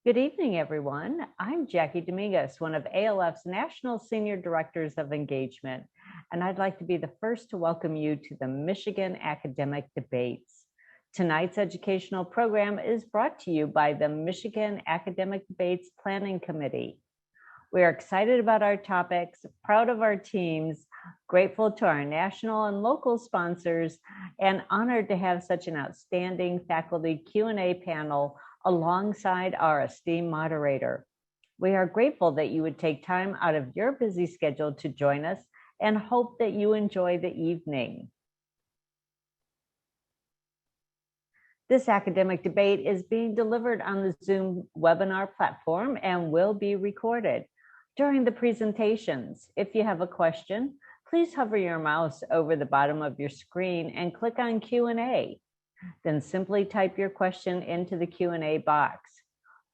Good evening, everyone. I'm Jackie Dominguez, one of ALF's National Senior Directors of Engagement, and I'd like to be the first to welcome you to the Michigan Academic Debates. Tonight's educational program is brought to you by the Michigan Academic Debates Planning Committee. We are excited about our topics, proud of our teams, grateful to our national and local sponsors, and honored to have such an outstanding faculty Q&A panel alongside our esteemed moderator. We are grateful that you would take time out of your busy schedule to join us and hope that you enjoy the evening. This academic debate is being delivered on the Zoom webinar platform and will be recorded. During the presentations, if you have a question, please hover your mouse over the bottom of your screen and click on Q&A. Then simply type your question into the Q&A box.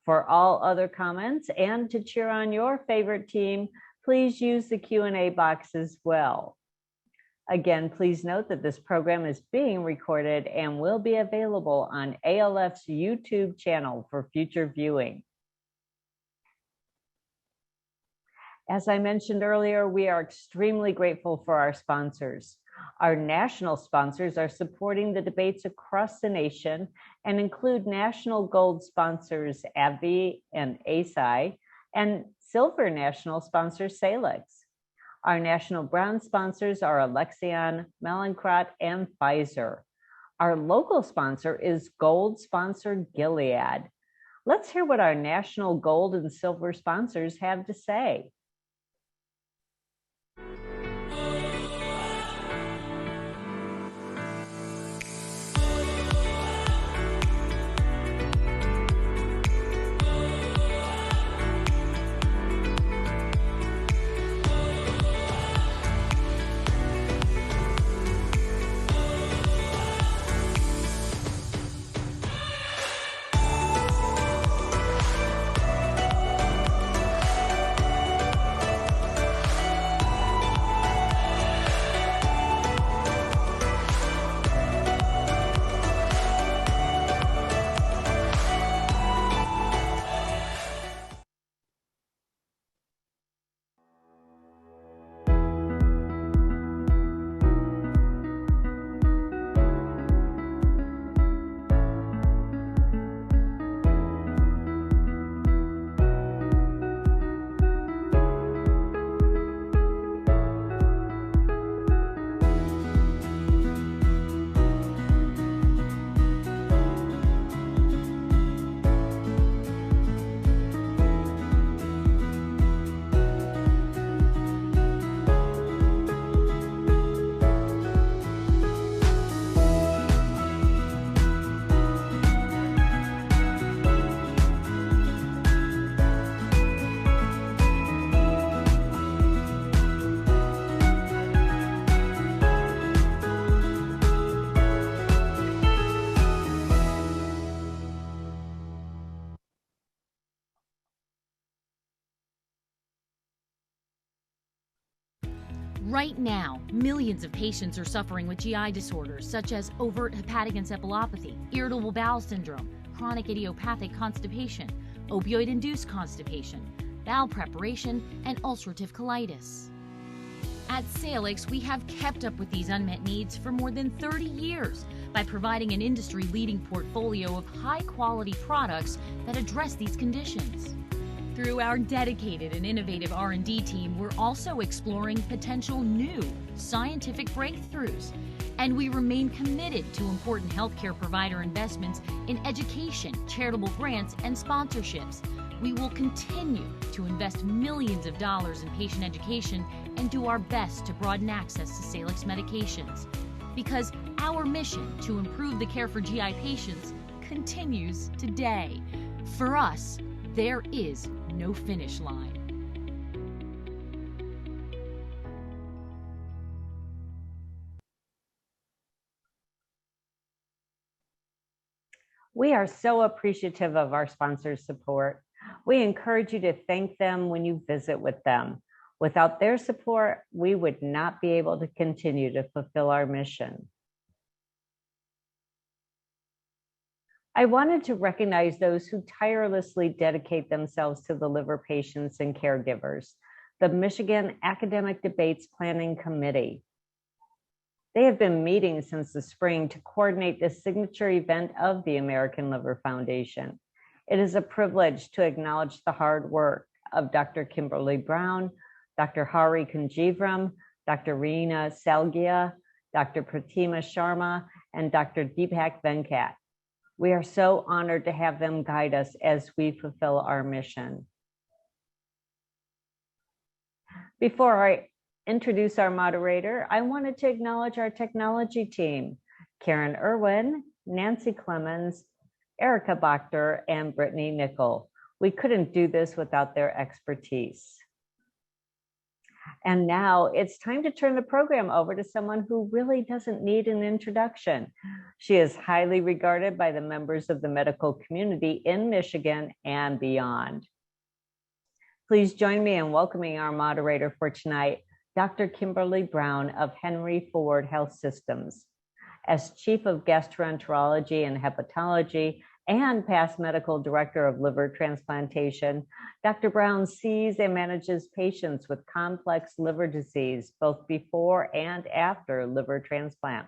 For all other comments and to cheer on your favorite team, please use the Q&A box as well. Again, please note that this program is being recorded and will be available on ALF's YouTube channel for future viewing. As I mentioned earlier, we are extremely grateful for our sponsors. Our national sponsors are supporting the debates across the nation and include national gold sponsors AbbVie and ASI and silver national sponsor Salix. Our national bronze sponsors are Alexion, Mallinckrodt, and Pfizer. Our local sponsor is gold sponsor Gilead. Let's hear what our national gold and silver sponsors have to say. Right now, millions of patients are suffering with GI disorders such as overt hepatic encephalopathy, irritable bowel syndrome, chronic idiopathic constipation, opioid-induced constipation, bowel preparation, and ulcerative colitis. At Salix, we have kept up with these unmet needs for more than 30 years by providing an industry-leading portfolio of high-quality products that address these conditions. Through our dedicated and innovative R&D team, we're also exploring potential new scientific breakthroughs, and we remain committed to important healthcare provider investments in education, charitable grants, and sponsorships. We will continue to invest millions of dollars in patient education and do our best to broaden access to Salix medications, because our mission to improve the care for GI patients continues today. For us, there is no finish line. We are so appreciative of our sponsors' support. We encourage you to thank them when you visit with them. Without their support, we would not be able to continue to fulfill our mission. I wanted to recognize those who tirelessly dedicate themselves to the liver patients and caregivers, the Michigan Academic Debates Planning Committee. They have been meeting since the spring to coordinate the signature event of the American Liver Foundation. It is a privilege to acknowledge the hard work of Dr. Kimberly Brown, Dr. Hari Kunjeevaram, Dr. Reena Salgia, Dr. Pratima Sharma, and Dr. Deepak Venkat. We are so honored to have them guide us as we fulfill our mission. Before I introduce our moderator, I wanted to acknowledge our technology team, Karen Irwin, Nancy Clemens, Erica Bachter, and Brittany Nickel. We couldn't do this without their expertise. And now it's time to turn the program over to someone who really doesn't need an introduction. She is highly regarded by the members of the medical community in Michigan and beyond. Please join me in welcoming our moderator for tonight, Dr. Kimberly Brown of Henry Ford Health Systems. As Chief of Gastroenterology and Hepatology and past Medical Director of Liver Transplantation, Dr. Brown sees and manages patients with complex liver disease both before and after liver transplant.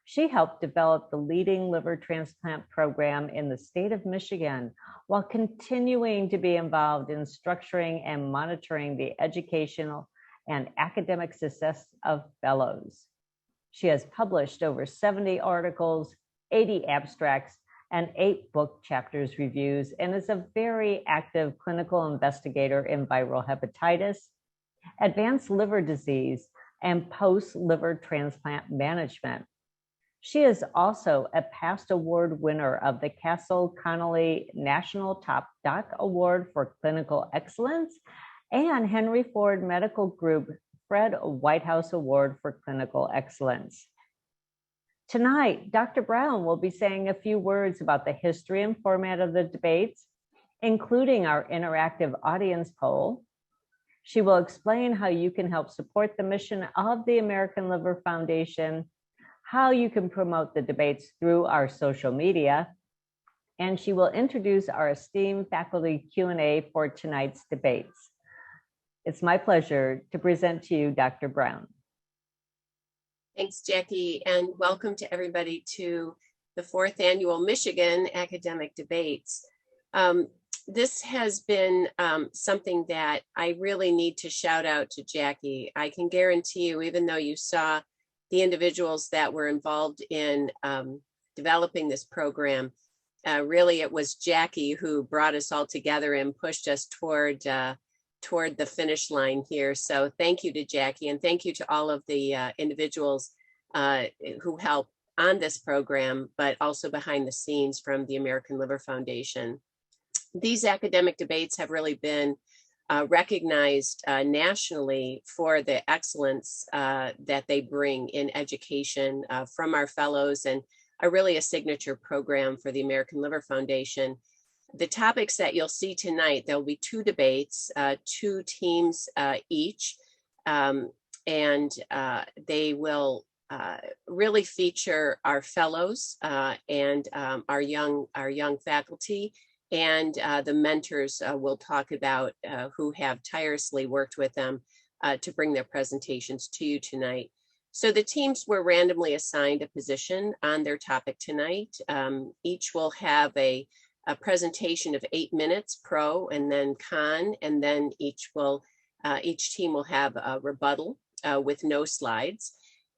She helped develop the leading liver transplant program in the state of Michigan while continuing to be involved in structuring and monitoring the educational and academic success of fellows. She has published over 70 articles, 80 abstracts, and 8 book chapters reviews, and is a very active clinical investigator in viral hepatitis, advanced liver disease, and post-liver transplant management. She is also a past award winner of the Castle Connolly National Top Doc Award for Clinical Excellence and Henry Ford Medical Group Fred Whitehouse Award for Clinical Excellence. Tonight, Dr. Brown will be saying a few words about the history and format of the debates, including our interactive audience poll. She will explain how you can help support the mission of the American Liver Foundation, how you can promote the debates through our social media, and she will introduce our esteemed faculty Q&A for tonight's debates. It's my pleasure to present to you Dr. Brown. Thanks, Jackie, and welcome to everybody to the 4th Annual Michigan Academic Debates. This has been something that I really need to shout out to Jackie. I can guarantee you, even though you saw the individuals that were involved in developing this program, really it was Jackie who brought us all together and pushed us toward the finish line here. So thank you to Jackie, and thank you to all of the individuals who helped on this program, but also behind the scenes from the American Liver Foundation. These academic debates have really been recognized nationally for the excellence that they bring in education from our fellows, and are really a signature program for the American Liver Foundation. The topics that you'll see tonight, there'll be 2 debates, 2 teams each, and they will really feature our fellows and our young faculty, and the mentors we'll talk about who have tirelessly worked with them to bring their presentations to you tonight. So the teams were randomly assigned a position on their topic tonight. Each will have a presentation of 8 minutes pro and then con, and then each team will have a rebuttal with no slides.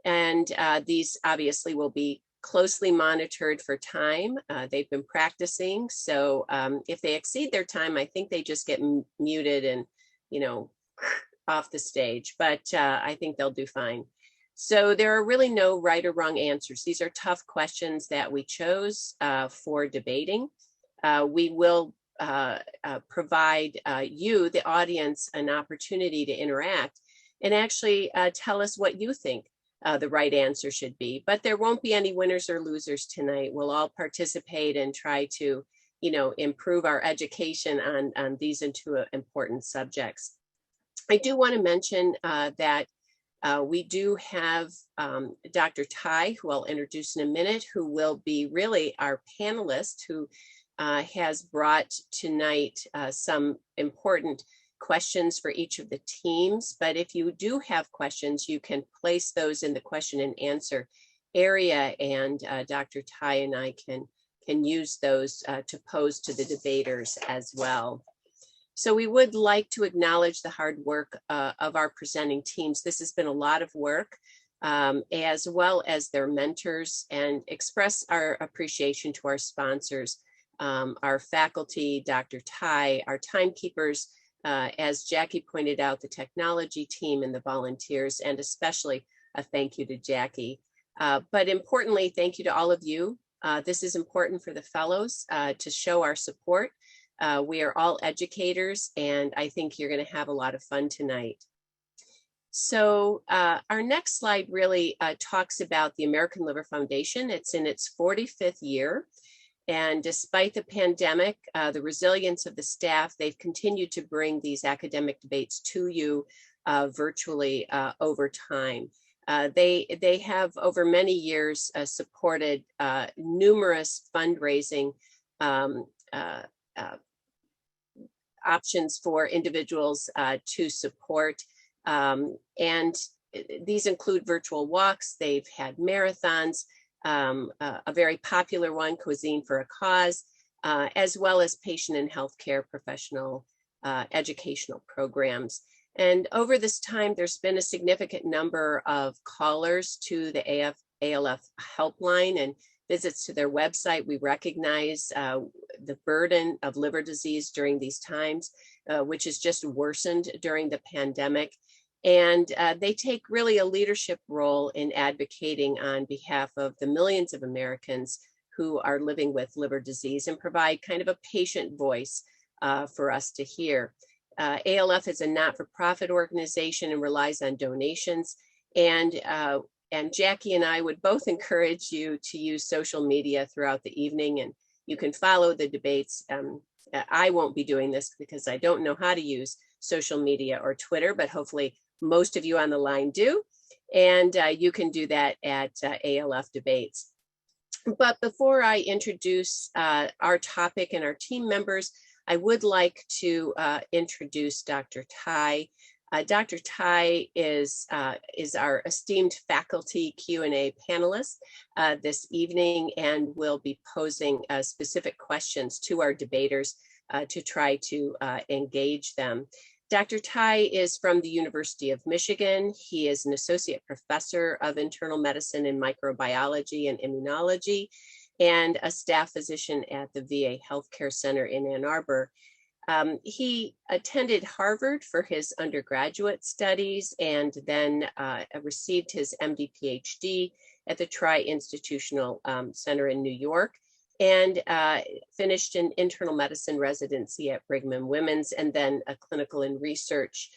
And these obviously will be closely monitored for time. They've been practicing, so if they exceed their time, I think they just get muted and, off the stage, but I think they'll do fine. So there are really no right or wrong answers. These are tough questions that we chose for debating. We will provide you, the audience, an opportunity to interact and actually tell us what you think the right answer should be. But there won't be any winners or losers tonight. We'll all participate and try to, improve our education on these 2 important subjects. I do want to mention that We do have Dr. Tai, who I'll introduce in a minute, who will be really our panelist, who has brought tonight some important questions for each of the teams. But if you do have questions, you can place those in the question and answer area, and Dr. Tai and I can use those to pose to the debaters as well. So we would like to acknowledge the hard work of our presenting teams. This has been a lot of work, as well as their mentors, and express our appreciation to our sponsors, our faculty, Dr. Tai, our timekeepers, as Jackie pointed out, the technology team and the volunteers, and especially a thank you to Jackie. But importantly, thank you to all of you. This is important for the fellows to show our support. We are all educators, and I think you're going to have a lot of fun tonight. So our next slide really talks about the American Liver Foundation. It's in its 45th year. And despite the pandemic, the resilience of the staff, they've continued to bring these academic debates to you virtually over time. They have over many years supported numerous fundraising options for individuals to support. And these include virtual walks. They've had marathons, a very popular one, Cuisine for a Cause, as well as patient and healthcare professional educational programs. And over this time, there's been a significant number of callers to the ALF helpline and visits to their website. We recognize the burden of liver disease during these times, which has just worsened during the pandemic. And they take really a leadership role in advocating on behalf of the millions of Americans who are living with liver disease, and provide kind of a patient voice for us to hear. ALF is a not-for-profit organization and relies on donations. And Jackie and I would both encourage you to use social media throughout the evening, and you can follow the debates. I won't be doing this because I don't know how to use social media or Twitter, but hopefully most of you on the line do. And you can do that at ALF Debates. But before I introduce our topic and our team members, I would like to introduce Dr. Tai. Dr. Tai is our esteemed faculty Q&A panelist this evening, and will be posing specific questions to our debaters to try to engage them. Dr. Tai is from the University of Michigan. He is an associate professor of internal medicine and microbiology and immunology, and a staff physician at the VA Healthcare Center in Ann Arbor. He attended Harvard for his undergraduate studies, and then received his MD PhD at the Tri-Institutional Center in New York, and finished an internal medicine residency at Brigham and Women's, and then a clinical and research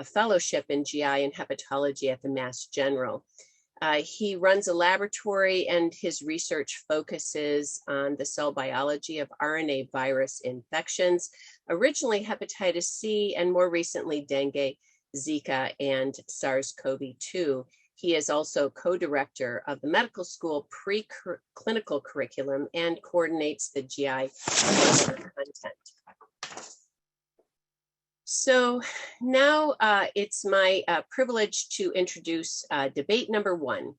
fellowship in GI and hepatology at the Mass General. He runs a laboratory, and his research focuses on the cell biology of RNA virus infections, originally hepatitis C, and more recently dengue, Zika, and SARS-CoV-2. He is also co-director of the medical school preclinical curriculum and coordinates the GI content. So now it's my privilege to introduce debate number one.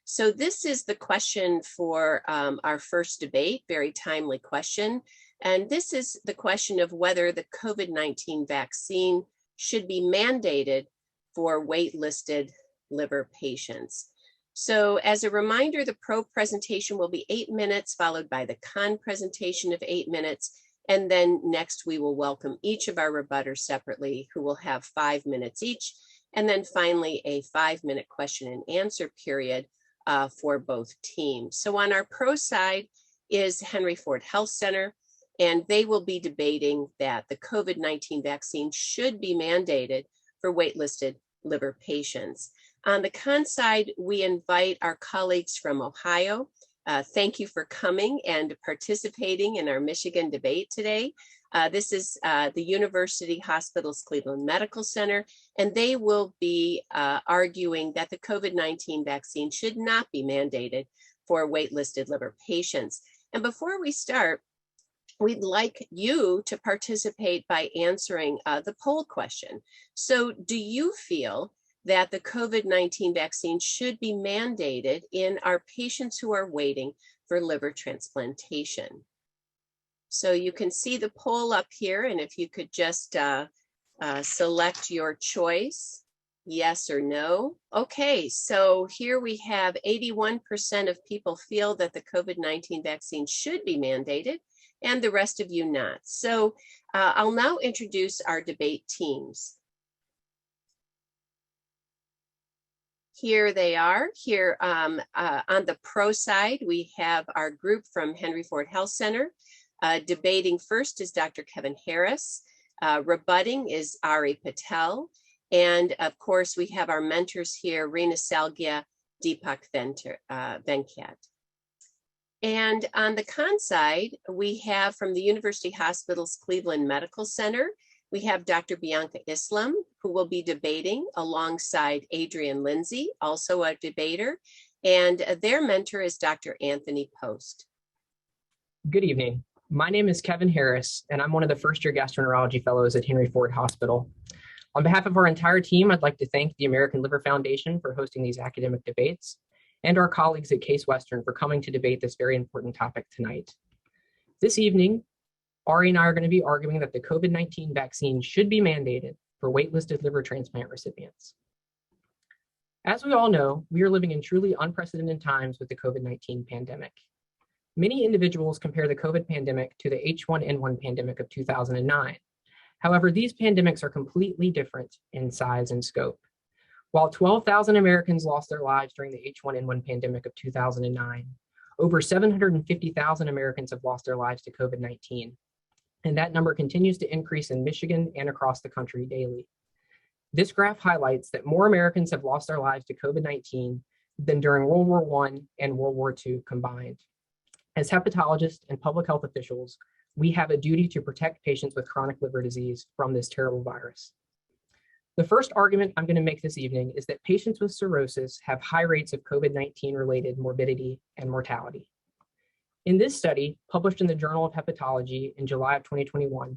So this is the question for our first debate, very timely question. And this is the question of whether the COVID-19 vaccine should be mandated for wait-listed liver patients. So as a reminder, the pro presentation will be 8 minutes, followed by the con presentation of 8 minutes. And then next we will welcome each of our rebutters separately, who will have 5 minutes each. And then finally a 5-minute question and answer period for both teams. So on our pro side is Henry Ford Health Center, and they will be debating that the COVID-19 vaccine should be mandated for waitlisted liver patients. On the con side, we invite our colleagues from Ohio, Thank you for coming and participating in our Michigan debate today. This is the University Hospitals Cleveland Medical Center, and they will be arguing that the COVID-19 vaccine should not be mandated for waitlisted liver patients. And before we start, we'd like you to participate by answering the poll question. So do you feel that the COVID-19 vaccine should be mandated in our patients who are waiting for liver transplantation? So you can see the poll up here, and if you could just select your choice, yes or no. Okay, so here we have 81% of people feel that the COVID-19 vaccine should be mandated, and the rest of you not. So I'll now introduce our debate teams. Here they are. Here on the pro side, we have our group from Henry Ford Health Center. Debating first is Dr. Kevin Harris. Rebutting is Armani Patel. And of course, we have our mentors here, Reena Salgia, Deepak Venkat. And on the con side, we have from the University Hospitals Cleveland Medical Center, we have Dr. Bianca Islam, who will be debating alongside Adrian Lindsey, also a debater, and their mentor is Dr. Anthony Post. Good evening. My name is Kevin Harris, and I'm one of the first-year gastroenterology fellows at Henry Ford Hospital. On behalf of our entire team, I'd like to thank the American Liver Foundation for hosting these academic debates, and our colleagues at Case Western for coming to debate this very important topic tonight. This evening, Ari and I are going to be arguing that the COVID-19 vaccine should be mandated for waitlisted liver transplant recipients. As we all know, we are living in truly unprecedented times with the COVID-19 pandemic. Many individuals compare the COVID pandemic to the H1N1 pandemic of 2009. However, these pandemics are completely different in size and scope. While 12,000 Americans lost their lives during the H1N1 pandemic of 2009, over 750,000 Americans have lost their lives to COVID-19. And that number continues to increase in Michigan and across the country daily. This graph highlights that more Americans have lost their lives to COVID-19 than during World War I and World War II combined. As hepatologists and public health officials, we have a duty to protect patients with chronic liver disease from this terrible virus. The first argument I'm going to make this evening is that patients with cirrhosis have high rates of COVID-19 related morbidity and mortality. In this study, published in the Journal of Hepatology in July of 2021,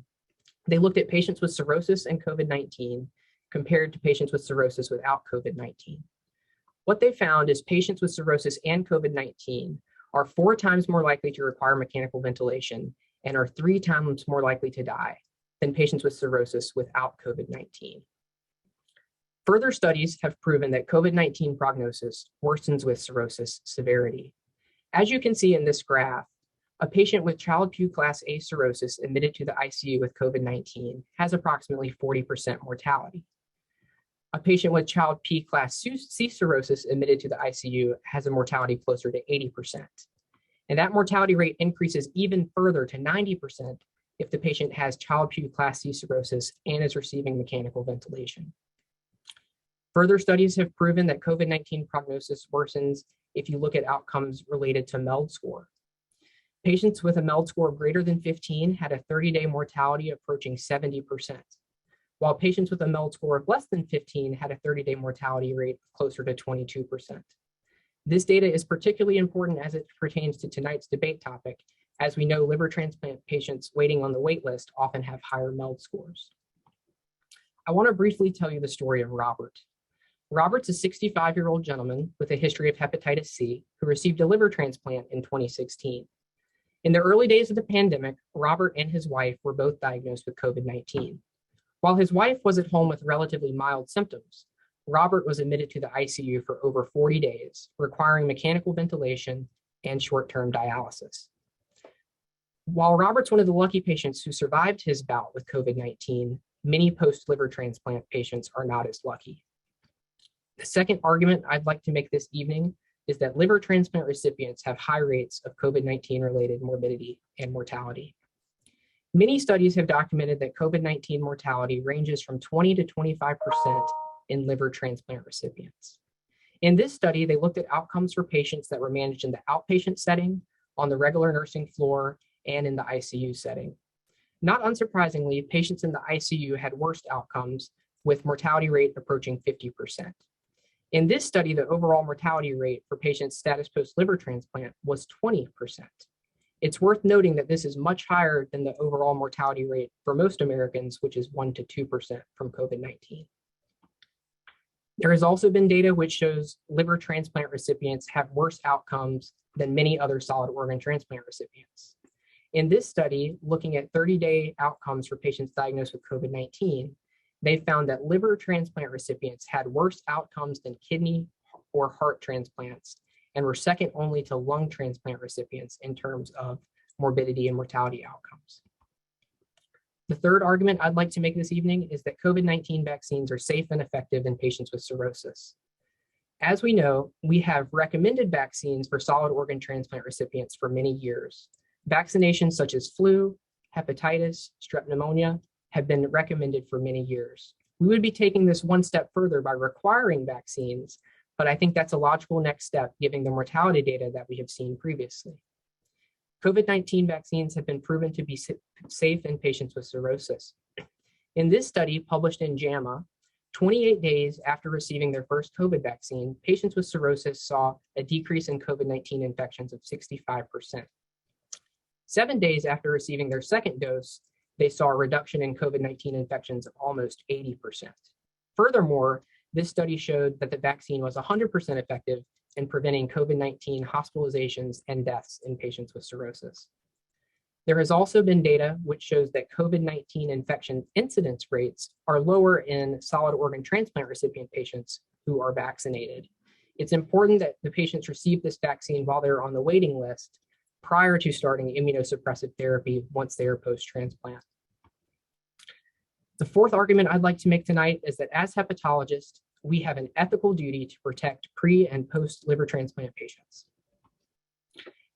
they looked at patients with cirrhosis and COVID-19 compared to patients with cirrhosis without COVID-19. What they found is patients with cirrhosis and COVID-19 are 4 times more likely to require mechanical ventilation and are 3 times more likely to die than patients with cirrhosis without COVID-19. Further studies have proven that COVID-19 prognosis worsens with cirrhosis severity. As you can see in this graph, a patient with Child-Pugh Class A cirrhosis admitted to the ICU with COVID-19 has approximately 40% mortality. A patient with Child-Pugh Class C cirrhosis admitted to the ICU has a mortality closer to 80%. And that mortality rate increases even further to 90% if the patient has Child-Pugh Class C cirrhosis and is receiving mechanical ventilation. Further studies have proven that COVID-19 prognosis worsens if you look at outcomes related to MELD score. Patients with a MELD score greater than 15 had a 30-day mortality approaching 70%, while patients with a MELD score of less than 15 had a 30-day mortality rate closer to 22%. This data is particularly important as it pertains to tonight's debate topic, as we know liver transplant patients waiting on the wait list often have higher MELD scores. I want to briefly tell you the story of Robert. Robert's a 65-year-old gentleman with a history of hepatitis C who received a liver transplant in 2016. In the early days of the pandemic, Robert and his wife were both diagnosed with COVID-19. While his wife was at home with relatively mild symptoms, Robert was admitted to the ICU for over 40 days, requiring mechanical ventilation and short-term dialysis. While Robert's one of the lucky patients who survived his bout with COVID-19, many post-liver transplant patients are not as lucky. The second argument I'd like to make this evening is that liver transplant recipients have high rates of COVID-19 related morbidity and mortality. Many studies have documented that COVID-19 mortality ranges from 20 to 25% in liver transplant recipients. In this study, they looked at outcomes for patients that were managed in the outpatient setting, on the regular nursing floor, and in the ICU setting. Not unsurprisingly, patients in the ICU had worse outcomes, with mortality rate approaching 50%. In this study, the overall mortality rate for patients status post-liver transplant was 20%. It's worth noting that this is much higher than the overall mortality rate for most Americans, which is 1 to 2% from COVID-19. There has also been data which shows liver transplant recipients have worse outcomes than many other solid organ transplant recipients. In this study, looking at 30-day outcomes for patients diagnosed with COVID-19, they found that liver transplant recipients had worse outcomes than kidney or heart transplants and were second only to lung transplant recipients in terms of morbidity and mortality outcomes. The third argument I'd like to make this evening is that COVID-19 vaccines are safe and effective in patients with cirrhosis. As we know, we have recommended vaccines for solid organ transplant recipients for many years. Vaccinations such as flu, hepatitis, strep pneumonia have been recommended for many years. We would be taking this one step further by requiring vaccines, but I think that's a logical next step given the mortality data that we have seen previously. COVID-19 vaccines have been proven to be safe in patients with cirrhosis. In this study published in JAMA, 28 days after receiving their first COVID vaccine, patients with cirrhosis saw a decrease in COVID-19 infections of 65%. 7 days after receiving their second dose, they saw a reduction in COVID-19 infections of almost 80%. Furthermore, this study showed that the vaccine was 100% effective in preventing COVID-19 hospitalizations and deaths in patients with cirrhosis. There has also been data which shows that COVID-19 infection incidence rates are lower in solid organ transplant recipient patients who are vaccinated. It's important that the patients receive this vaccine while they're on the waiting list prior to starting immunosuppressive therapy once they are post-transplant. The fourth argument I'd like to make tonight is that as hepatologists, we have an ethical duty to protect pre- and post-liver transplant patients.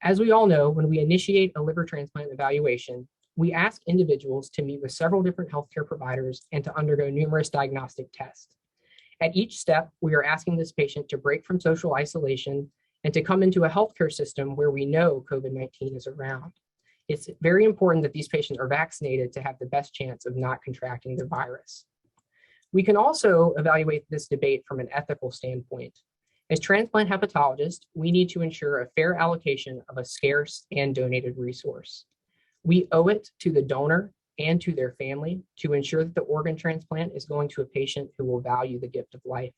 As we all know, when we initiate a liver transplant evaluation, we ask individuals to meet with several different healthcare providers and to undergo numerous diagnostic tests. At each step, we are asking this patient to break from social isolation and to come into a healthcare system where we know COVID-19 is around. It's very important that these patients are vaccinated to have the best chance of not contracting the virus. We can also evaluate this debate from an ethical standpoint. As transplant hepatologists, we need to ensure a fair allocation of a scarce and donated resource. We owe it to the donor and to their family to ensure that the organ transplant is going to a patient who will value the gift of life.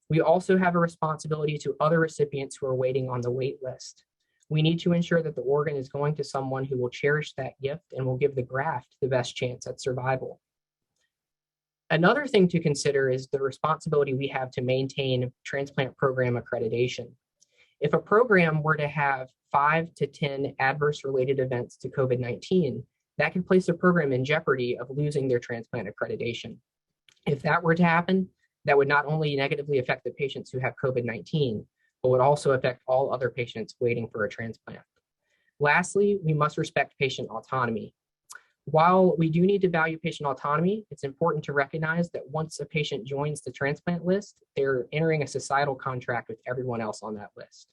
We also have a responsibility to other recipients who are waiting on the wait list. We need to ensure that the organ is going to someone who will cherish that gift and will give the graft the best chance at survival. Another thing to consider is the responsibility we have to maintain transplant program accreditation. If a program were to have 5 to 10 adverse related events to COVID-19, that could place a program in jeopardy of losing their transplant accreditation. If that were to happen, that would not only negatively affect the patients who have COVID-19, but would also affect all other patients waiting for a transplant. Lastly, we must respect patient autonomy. While we do need to value patient autonomy, it's important to recognize that once a patient joins the transplant list, they're entering a societal contract with everyone else on that list.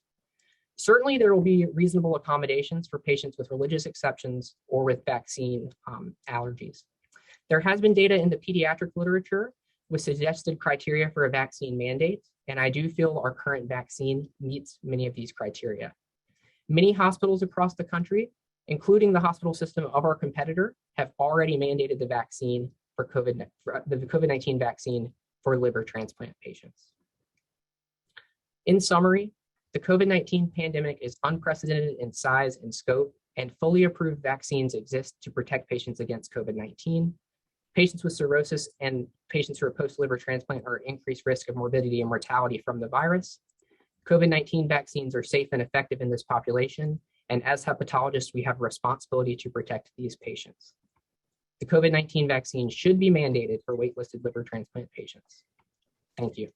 Certainly, there will be reasonable accommodations for patients with religious exceptions or with vaccine allergies. There has been data in the pediatric literature with suggested criteria for a vaccine mandate, and I do feel our current vaccine meets many of these criteria. Many hospitals across the country, including the hospital system of our competitor, have already mandated the vaccine for the COVID-19 vaccine for liver transplant patients. In summary, the COVID-19 pandemic is unprecedented in size and scope, and fully approved vaccines exist to protect patients against COVID-19. Patients with cirrhosis and patients who are post-liver transplant are at increased risk of morbidity and mortality from the virus. COVID-19 vaccines are safe and effective in this population, and as hepatologists, we have a responsibility to protect these patients. The COVID-19 vaccine should be mandated for waitlisted liver transplant patients. Thank you.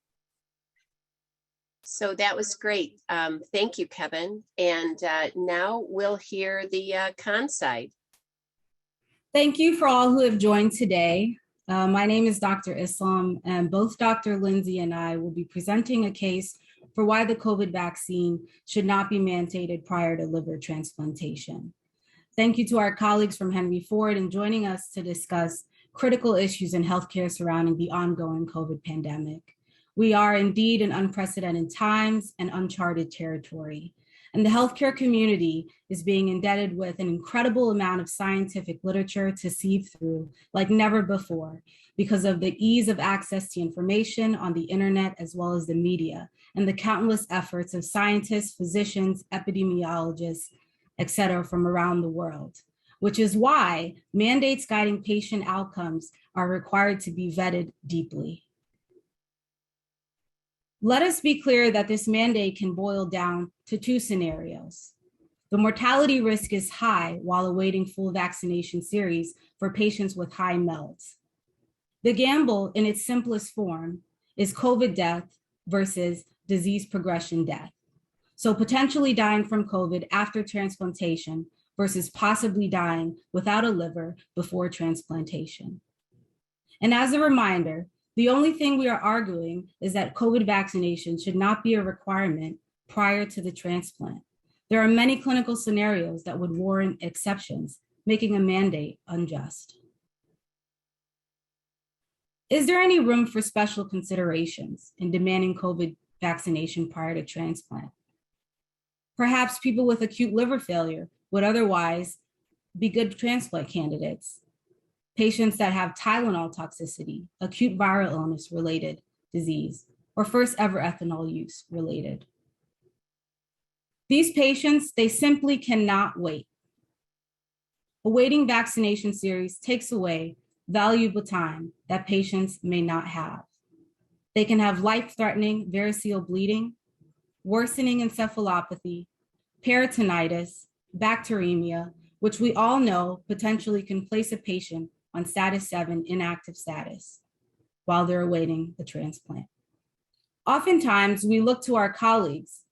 So that was great. Thank you, Kevin. And now we'll hear the con side. Thank you for all who have joined today. My name is Dr. Islam, and both Dr. Lindsey and I will be presenting a case for why the COVID vaccine should not be mandated prior to liver transplantation. Thank you to our colleagues from Henry Ford in joining us to discuss critical issues in healthcare surrounding the ongoing COVID pandemic. We are indeed in unprecedented times and uncharted territory. And the healthcare community is being indebted with an incredible amount of scientific literature to sieve through like never before because of the ease of access to information on the internet as well as the media and the countless efforts of scientists, physicians, epidemiologists, et cetera, from around the world, which is why mandates guiding patient outcomes are required to be vetted deeply. Let us be clear that this mandate can boil down to two scenarios. The mortality risk is high while awaiting full vaccination series for patients with high MELDs. The gamble in its simplest form is COVID death versus disease progression death. So potentially dying from COVID after transplantation versus possibly dying without a liver before transplantation. And as a reminder, the only thing we are arguing is that COVID vaccination should not be a requirement prior to the transplant. There are many clinical scenarios that would warrant exceptions, making a mandate unjust. Is there any room for special considerations in demanding COVID vaccination prior to transplant? Perhaps people with acute liver failure would otherwise be good transplant candidates. Patients that have Tylenol toxicity, acute viral illness related disease, or first ever ethanol use related. These patients, they simply cannot wait. Awaiting vaccination series takes away valuable time that patients may not have. They can have life-threatening variceal bleeding, worsening encephalopathy, peritonitis, bacteremia, which we all know potentially can place a patient on status 7 inactive status while they're awaiting the transplant. Oftentimes, we look to our colleagues,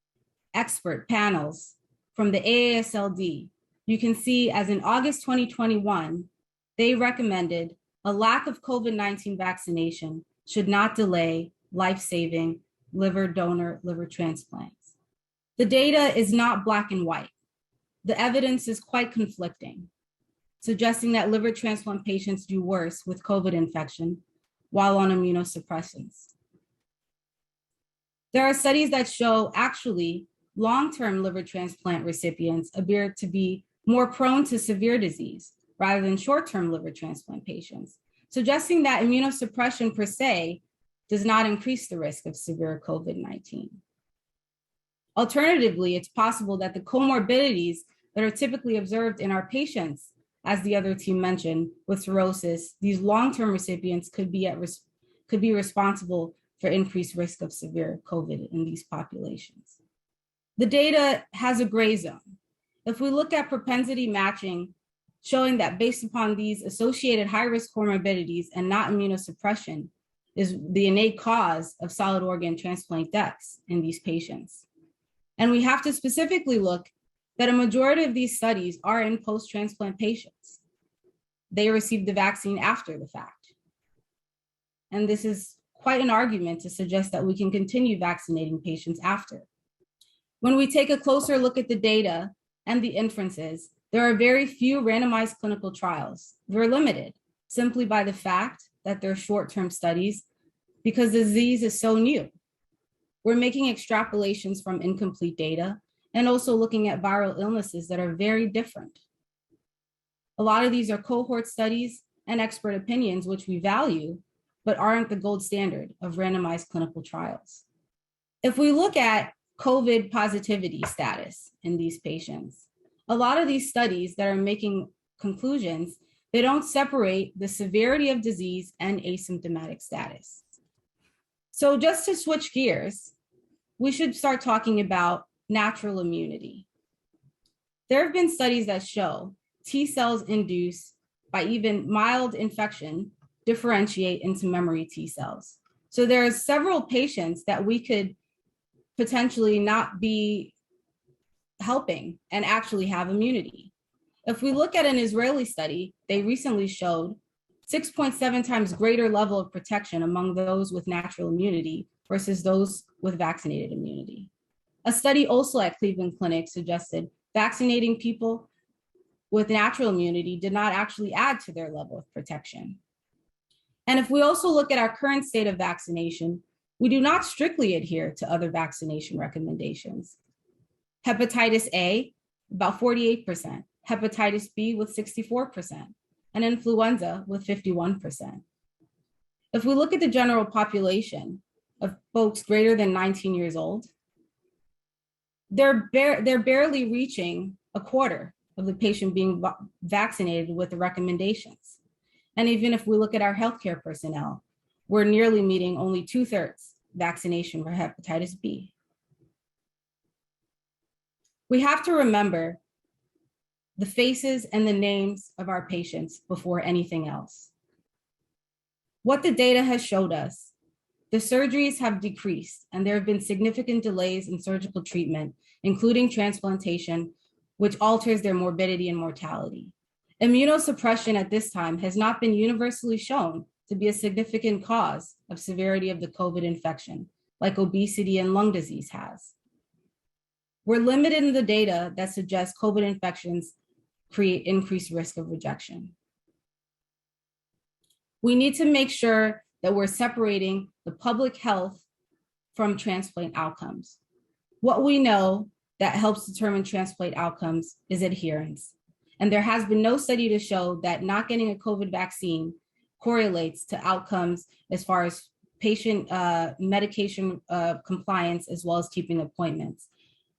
expert panels from the AASLD. You can see as in August 2021, they recommended a lack of COVID-19 vaccination should not delay life-saving liver donor liver transplants. The data is not black and white. The evidence is quite conflicting, suggesting that liver transplant patients do worse with COVID infection while on immunosuppressants. There are studies that show actually long-term liver transplant recipients appear to be more prone to severe disease rather than short-term liver transplant patients, suggesting that immunosuppression per se does not increase the risk of severe COVID-19. Alternatively, it's possible that the comorbidities that are typically observed in our patients, as the other team mentioned, with cirrhosis, these long-term recipients could be responsible for increased risk of severe COVID in these populations. The data has a gray zone. If we look at propensity matching, showing that based upon these associated high-risk comorbidities and not immunosuppression is the innate cause of solid organ transplant deaths in these patients. And we have to specifically look that a majority of these studies are in post-transplant patients. They received the vaccine after the fact. And this is quite an argument to suggest that we can continue vaccinating patients after. When we take a closer look at the data and the inferences, there are very few randomized clinical trials. They're limited simply by the fact that they're short-term studies because the disease is so new. We're making extrapolations from incomplete data and also looking at viral illnesses that are very different. A lot of these are cohort studies and expert opinions, which we value, but aren't the gold standard of randomized clinical trials. If we look at COVID positivity status in these patients, a lot of these studies that are making conclusions, they don't separate the severity of disease and asymptomatic status. So just to switch gears, we should start talking about natural immunity. There have been studies that show T cells induced by even mild infection differentiate into memory T cells. So there are several patients that we could potentially not be helping and actually have immunity. If we look at an Israeli study, they recently showed 6.7 times greater level of protection among those with natural immunity versus those with vaccinated immunity. A study also at Cleveland Clinic suggested vaccinating people with natural immunity did not actually add to their level of protection. And if we also look at our current state of vaccination, we do not strictly adhere to other vaccination recommendations. Hepatitis A, about 48%, hepatitis B with 64%, and influenza with 51%. If we look at the general population of folks greater than 19 years old, they're barely reaching a quarter of the patient being vaccinated with the recommendations. And even if we look at our healthcare personnel, we're nearly meeting only 2/3 vaccination for hepatitis B. We have to remember the faces and the names of our patients before anything else. What the data has showed us, the surgeries have decreased and there have been significant delays in surgical treatment, including transplantation, which alters their morbidity and mortality. Immunosuppression at this time has not been universally shown to be a significant cause of severity of the COVID infection, like obesity and lung disease has. We're limited in the data that suggests COVID infections create increased risk of rejection. We need to make sure that we're separating the public health from transplant outcomes. What we know that helps determine transplant outcomes is adherence. And there has been no study to show that not getting a COVID vaccine correlates to outcomes as far as patient medication compliance, as well as keeping appointments.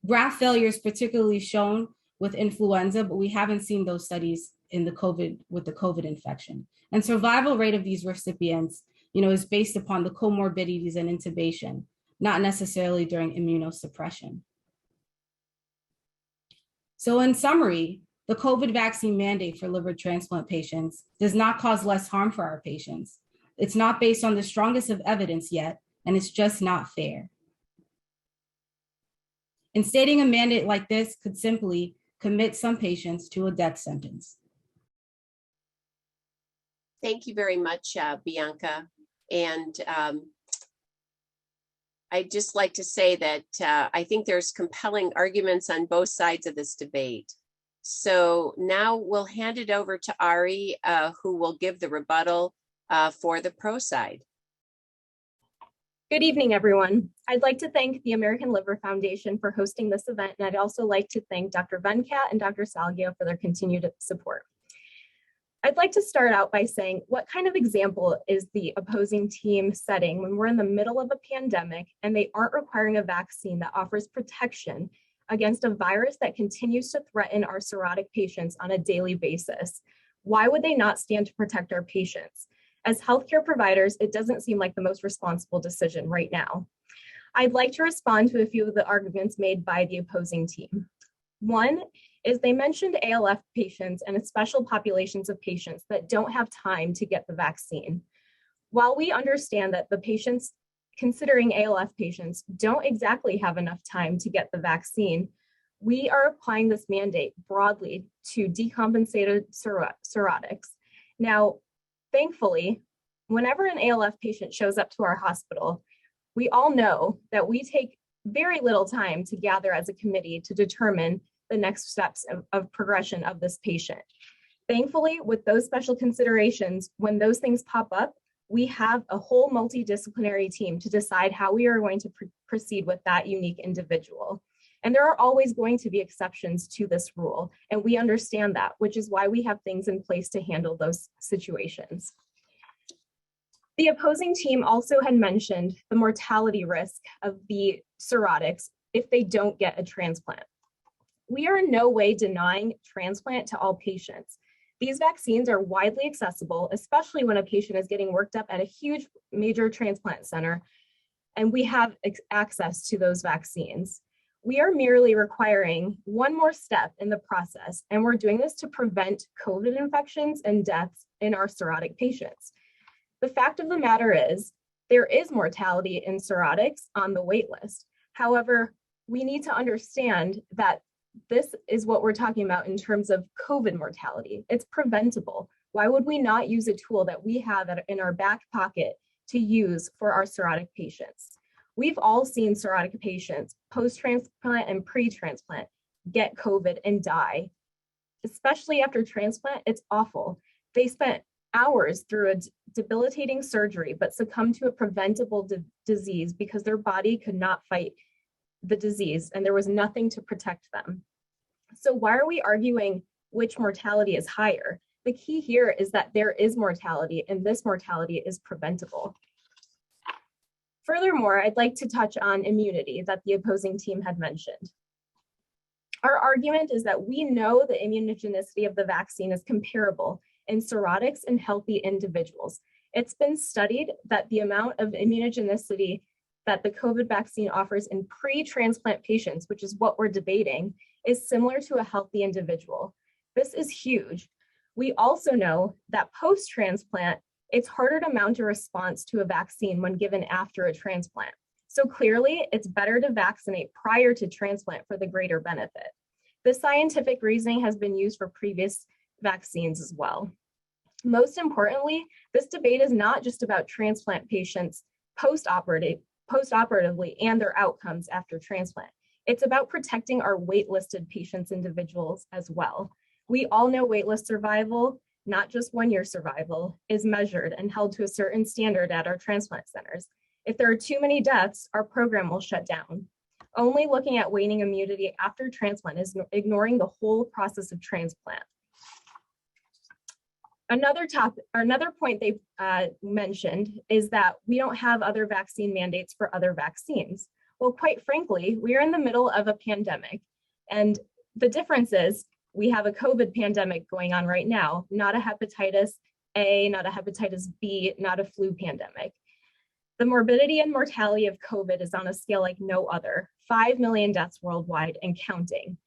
Graft failure is particularly shown with influenza, but we haven't seen those studies in the COVID infection. And survival rate of these recipients, is based upon the comorbidities and intubation, not necessarily during immunosuppression. So in summary, the COVID vaccine mandate for liver transplant patients does not cause less harm for our patients. It's not based on the strongest of evidence yet, and it's just not fair. Instating a mandate like this could simply commit some patients to a death sentence. Thank you very much, Bianca. And I'd just like to say that I think there's compelling arguments on both sides of this debate. So now we'll hand it over to Ari, who will give the rebuttal for the pro side. Good evening, everyone. I'd like to thank the American Liver Foundation for hosting this event, and I'd also like to thank Dr. Venkat and Dr. Salgia for their continued support. I'd like to start out by saying, what kind of example is the opposing team setting when we're in the middle of a pandemic and they aren't requiring a vaccine that offers protection against a virus that continues to threaten our cirrhotic patients on a daily basis? Why would they not stand to protect our patients? As healthcare providers, it doesn't seem like the most responsible decision right now. I'd like to respond to a few of the arguments made by the opposing team. One is they mentioned ALF patients and special populations of patients that don't have time to get the vaccine. While we understand that the patients considering ALF patients don't exactly have enough time to get the vaccine, we are applying this mandate broadly to decompensated cirrhotics. Now, thankfully, whenever an ALF patient shows up to our hospital, we all know that we take very little time to gather as a committee to determine the next steps of progression of this patient. Thankfully, with those special considerations, when those things pop up, we have a whole multidisciplinary team to decide how we are going to proceed with that unique individual. And there are always going to be exceptions to this rule, and we understand that, which is why we have things in place to handle those situations. The opposing team also had mentioned the mortality risk of the cirrhotics if they don't get a transplant. We are in no way denying transplant to all patients. These vaccines are widely accessible, especially when a patient is getting worked up at a huge major transplant center, and we have access to those vaccines. We are merely requiring one more step in the process, and we're doing this to prevent COVID infections and deaths in our cirrhotic patients. The fact of the matter is, there is mortality in cirrhotics on the wait list. However, we need to understand that this is what we're talking about in terms of COVID mortality. It's preventable. Why would we not use a tool that we have in our back pocket to use for our cirrhotic patients? We've all seen cirrhotic patients post-transplant and pre-transplant get COVID and die. Especially after transplant, it's awful. They spent hours through a debilitating surgery, but succumbed to a preventable disease because their body could not fight the disease and there was nothing to protect them. So why are we arguing which mortality is higher? The key here is that there is mortality and this mortality is preventable. Furthermore, I'd like to touch on immunity that the opposing team had mentioned. Our argument is that we know the immunogenicity of the vaccine is comparable in cirrhotics and healthy individuals. It's been studied that the amount of immunogenicity that the COVID vaccine offers in pre-transplant patients, which is what we're debating, is similar to a healthy individual. This is huge. We also know that post-transplant, it's harder to mount a response to a vaccine when given after a transplant. So clearly, it's better to vaccinate prior to transplant for the greater benefit. This scientific reasoning has been used for previous vaccines as well. Most importantly, this debate is not just about transplant patients post-operatively and their outcomes after transplant. It's about protecting our waitlisted patients individuals as well. We all know waitlist survival, not just 1 year survival, is measured and held to a certain standard at our transplant centers. If there are too many deaths, our program will shut down. Only looking at waning immunity after transplant is ignoring the whole process of transplant. Another point they mentioned is that we don't have other vaccine mandates for other vaccines. Well, quite frankly, we are in the middle of a pandemic. And the difference is we have a COVID pandemic going on right now, not a hepatitis A, not a hepatitis B, not a flu pandemic. The morbidity and mortality of COVID is on a scale like no other, 5 million deaths worldwide and counting.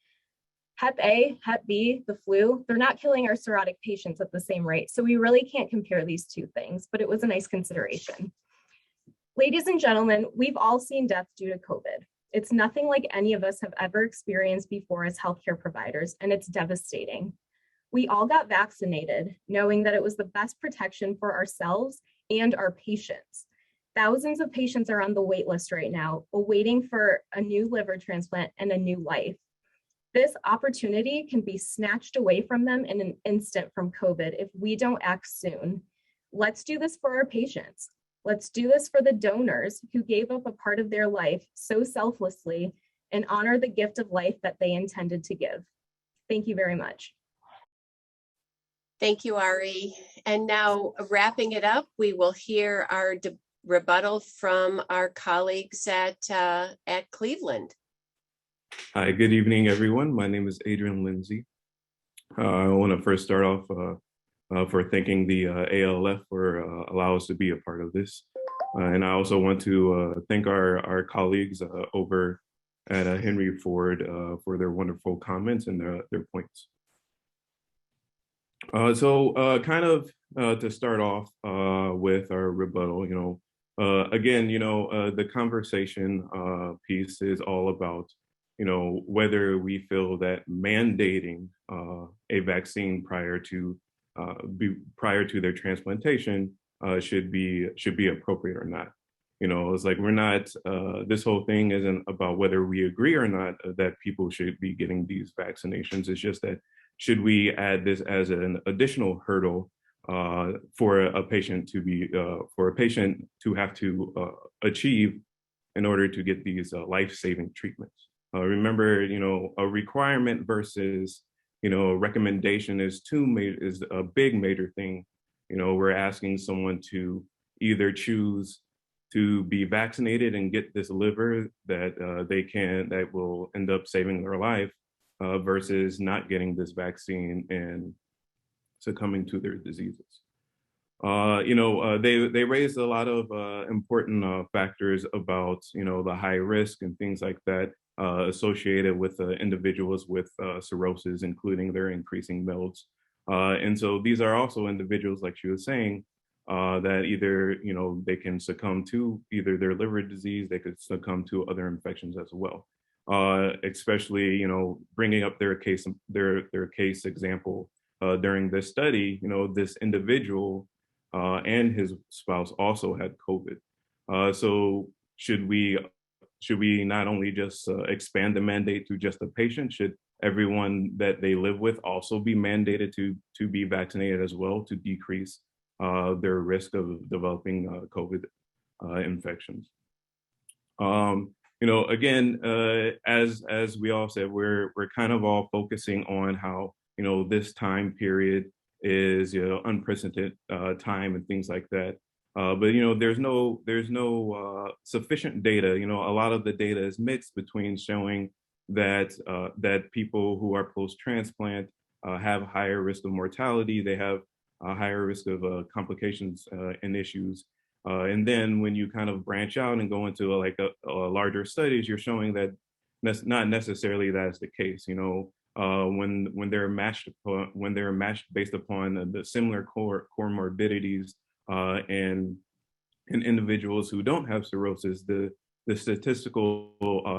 Hep A, Hep B, the flu, they're not killing our cirrhotic patients at the same rate. So we really can't compare these two things, but it was a nice consideration. Ladies and gentlemen, we've all seen death due to COVID. It's nothing like any of us have ever experienced before as healthcare providers, and it's devastating. We all got vaccinated, knowing that it was the best protection for ourselves and our patients. Thousands of patients are on the wait list right now, awaiting for a new liver transplant and a new life. This opportunity can be snatched away from them in an instant from COVID if we don't act soon. Let's do this for our patients. Let's do this for the donors who gave up a part of their life so selflessly and honor the gift of life that they intended to give. Thank you very much. Thank you, Ari. And now wrapping it up, we will hear our rebuttal from our colleagues at Cleveland. Hi, good evening, everyone. My name is Adrian Lindsey. I want to first start off for thanking the ALF for allowing us to be a part of this. And I also want to thank our colleagues over at Henry Ford for their wonderful comments and their points. To start off with our rebuttal, again, the conversation piece is all about, whether we feel that mandating a vaccine prior to their transplantation should be appropriate or not. It's like we're not. This whole thing isn't about whether we agree or not that people should be getting these vaccinations. It's just that should we add this as an additional hurdle for a patient to have to achieve in order to get these life-saving treatments. Remember, a requirement versus a recommendation is a big major thing. We're asking someone to either choose to be vaccinated and get this liver that will end up saving their life, versus not getting this vaccine and succumbing to their diseases. They raised a lot of important factors about the high risk and things like that associated with individuals with cirrhosis, including their increasing MELDs. And so these are also individuals, like she was saying, that either they can succumb to either their liver disease, they could succumb to other infections as well. Especially bringing up their case example during this study, this individual and his spouse also had COVID. So should we not only just expand the mandate to just the patient? Should everyone that they live with also be mandated to be vaccinated as well to decrease their risk of developing COVID infections? Again, as we all said, we're kind of all focusing on how this time period is unprecedented time and things like that. But there's no sufficient data. A lot of the data is mixed between showing that people who are post-transplant have higher risk of mortality. They have a higher risk of complications and issues. And then when you kind of branch out and go into a larger studies, you're showing that not necessarily that's the case. When they're matched based upon the similar comorbidities and in individuals who don't have cirrhosis, the statistical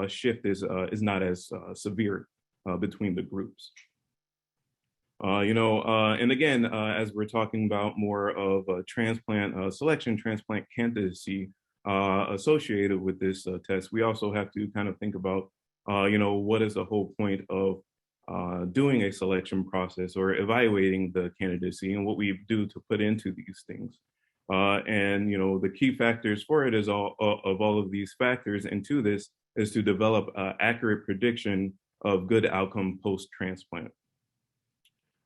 shift is not as severe between the groups. And again, as we're talking about more of transplant selection, transplant candidacy associated with this test, we also have to kind of think about, what is the whole point of doing a selection process or evaluating the candidacy and what we do to put into these things. And the key factors for it is all of these factors into this is to develop accurate prediction of good outcome post-transplant.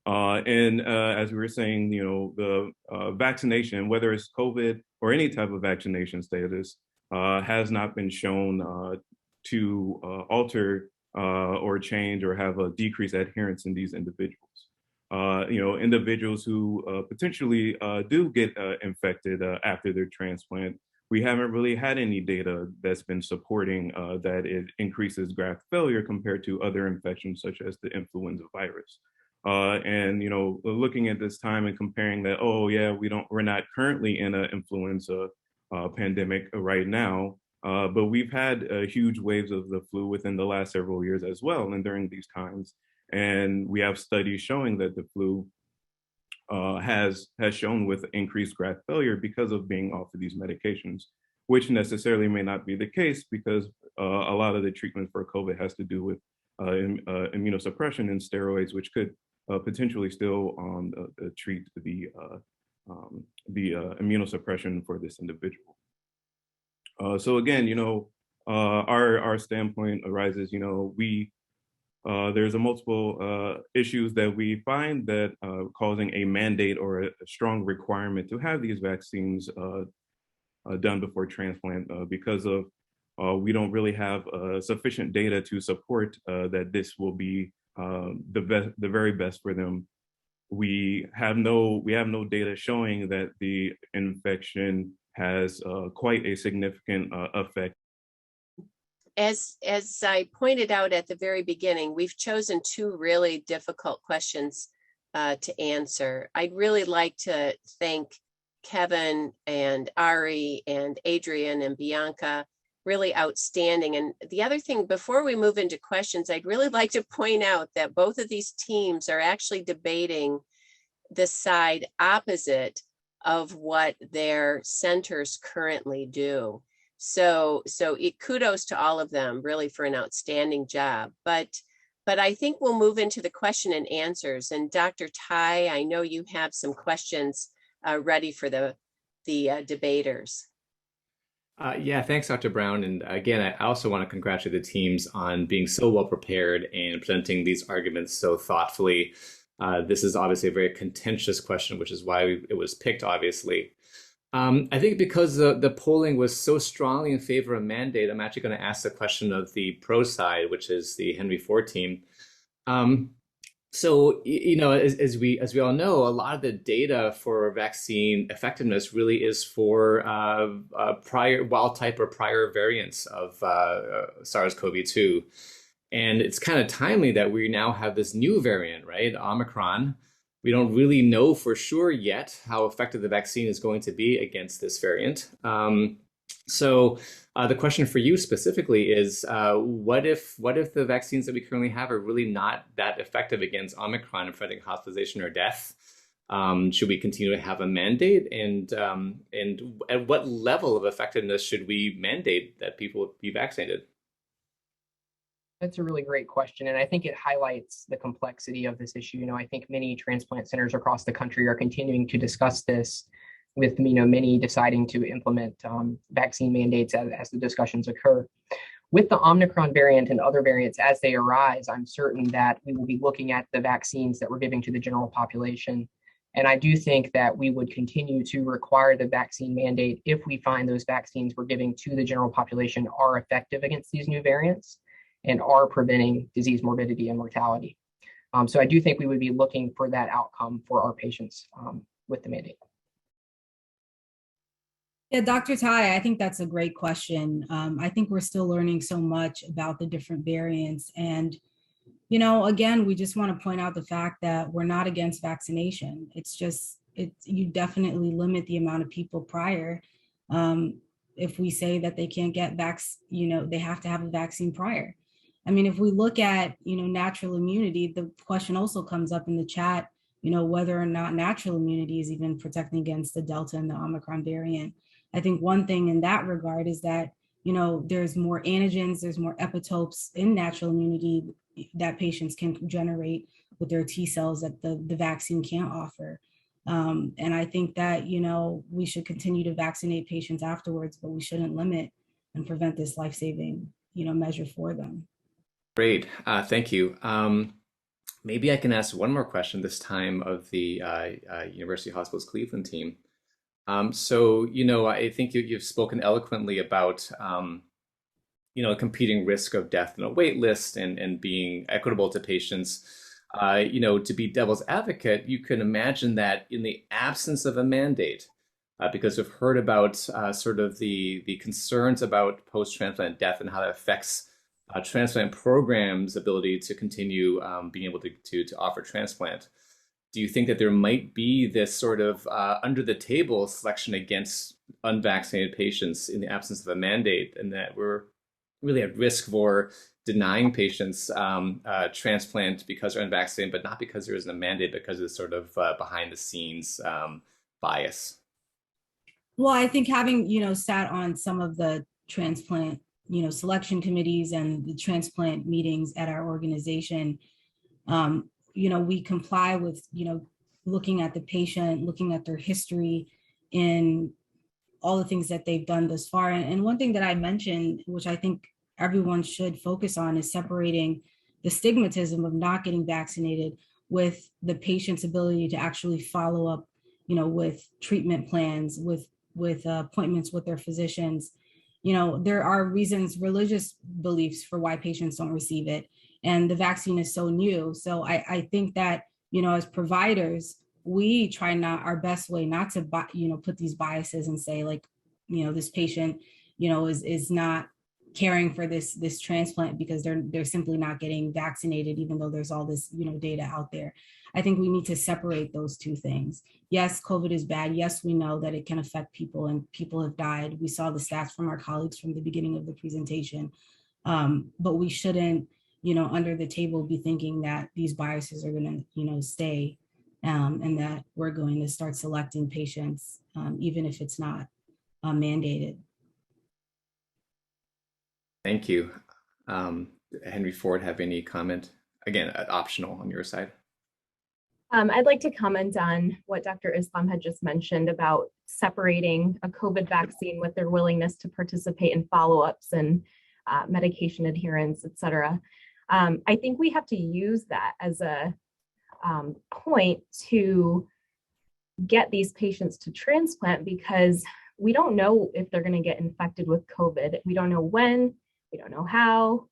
And as we were saying, the vaccination, whether it's COVID or any type of vaccination status, has not been shown to alter or change or have a decreased adherence in these individuals. Individuals who potentially do get infected after their transplant, we haven't really had any data that's been supporting that it increases graft failure compared to other infections such as the influenza virus. And looking at this time and comparing that, oh yeah, we're not currently in an influenza pandemic right now, but we've had huge waves of the flu within the last several years as well, and during these times. And we have studies showing that the flu has shown with increased graft failure because of being off of these medications, which necessarily may not be the case because a lot of the treatment for COVID has to do with immunosuppression and steroids, which could potentially still treat the immunosuppression for this individual. So again, our standpoint arises, there's a multiple issues that we find that causing a mandate or a strong requirement to have these vaccines done before transplant because of we don't really have sufficient data to support that this will be the very best for them. We have no data showing that the infection has quite a significant effect. As I pointed out at the very beginning, we've chosen two really difficult questions to answer. I'd really like to thank Kevin and Ari and Adrian and Bianca, really outstanding. And the other thing, before we move into questions, I'd really like to point out that both of these teams are actually debating the side opposite of what their centers currently do. So kudos to all of them really for an outstanding job. But I think we'll move into the question and answers. And Dr. Tai, I know you have some questions ready for the debaters. Yeah, thanks, Dr. Brown. And again, I also want to congratulate the teams on being so well prepared and presenting these arguments so thoughtfully. This is obviously a very contentious question, which is why it was picked, obviously. I think because the polling was so strongly in favor of mandate, I'm actually going to ask the question of the pro side, which is the Henry Ford team. So, as we all know, a lot of the data for vaccine effectiveness really is for prior wild type or prior variants of SARS-CoV-2. And it's kind of timely that we now have this new variant, right? Omicron. We don't really know for sure yet how effective the vaccine is going to be against this variant. So the question for you specifically is, what if the vaccines that we currently have are really not that effective against Omicron and preventing hospitalization or death? Should we continue to have a mandate, and at what level of effectiveness should we mandate that people be vaccinated? That's a really great question, and I think it highlights the complexity of this issue. I think many transplant centers across the country are continuing to discuss this, with many deciding to implement vaccine mandates as the discussions occur. With the Omicron variant and other variants as they arise, I'm certain that we will be looking at the vaccines that we're giving to the general population. And I do think that we would continue to require the vaccine mandate if we find those vaccines we're giving to the general population are effective against these new variants and are preventing disease morbidity and mortality. So I do think we would be looking for that outcome for our patients with the mandate. Yeah, Dr. Tai, I think that's a great question. I think we're still learning so much about the different variants. And, again, we just want to point out the fact that we're not against vaccination. It's just, you definitely limit the amount of people prior. If we say that they can't get they have to have a vaccine prior. I mean, if we look at, natural immunity, the question also comes up in the chat, whether or not natural immunity is even protecting against the Delta and the Omicron variant. I think one thing in that regard is that, there's more antigens, there's more epitopes in natural immunity that patients can generate with their T cells that the vaccine can't offer. And I think that, we should continue to vaccinate patients afterwards, but we shouldn't limit and prevent this life-saving, measure for them. Great, thank you. Maybe I can ask one more question this time of the University Hospitals Cleveland team. So, I think you've spoken eloquently about, competing risk of death in a wait list and being equitable to patients. To be devil's advocate, you can imagine that in the absence of a mandate, because we've heard about sort of the concerns about post-transplant death and how that affects transplant programs' ability to continue being able to offer transplant. Do you think that there might be this sort of under the table selection against unvaccinated patients in the absence of a mandate, and that we're really at risk for denying patients transplant because they're unvaccinated, but not because there isn't a mandate, because of sort of behind the scenes bias? Well, I think having, sat on some of the transplant, selection committees and the transplant meetings at our organization, we comply with, looking at the patient, looking at their history and all the things that they've done thus far. And one thing that I mentioned, which I think everyone should focus on, is separating the stigmatism of not getting vaccinated with the patient's ability to actually follow up, with treatment plans, with appointments with their physicians. There are reasons, religious beliefs for why patients don't receive it. And the vaccine is so new. So I think that, as providers, we try our best way not to, put these biases and say like, this patient, is not caring for this transplant because they're simply not getting vaccinated, even though there's all this, data out there. I think we need to separate those two things. Yes, COVID is bad. Yes, we know that it can affect people and people have died. We saw the stats from our colleagues from the beginning of the presentation. But we shouldn't, under the table be thinking that these biases are going to, stay and that we're going to start selecting patients, even if it's not mandated. Thank you. Henry Ford, have any comment? Again, optional on your side. I'd like to comment on what Dr. Islam had just mentioned about separating a COVID vaccine with their willingness to participate in follow-ups and medication adherence, et cetera. I think we have to use that as a point to get these patients to transplant, because we don't know if they're going to get infected with COVID. We don't know when, we don't know how,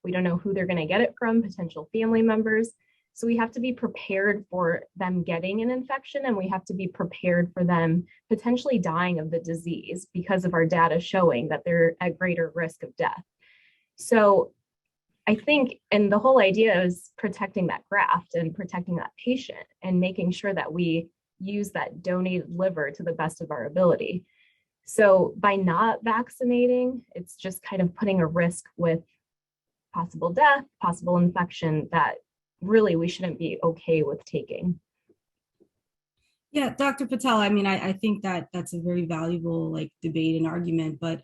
we don't know who they're going to get it from, potential family members. So we have to be prepared for them getting an infection, and we have to be prepared for them potentially dying of the disease because of our data showing that they're at greater risk of death. So I think, and the whole idea is protecting that graft and protecting that patient and making sure that we use that donated liver to the best of our ability. So by not vaccinating, it's just kind of putting a risk with possible death, possible infection that really we shouldn't be okay with taking. Yeah, Dr. Patel, I mean, I think that that's a very valuable like debate and argument, but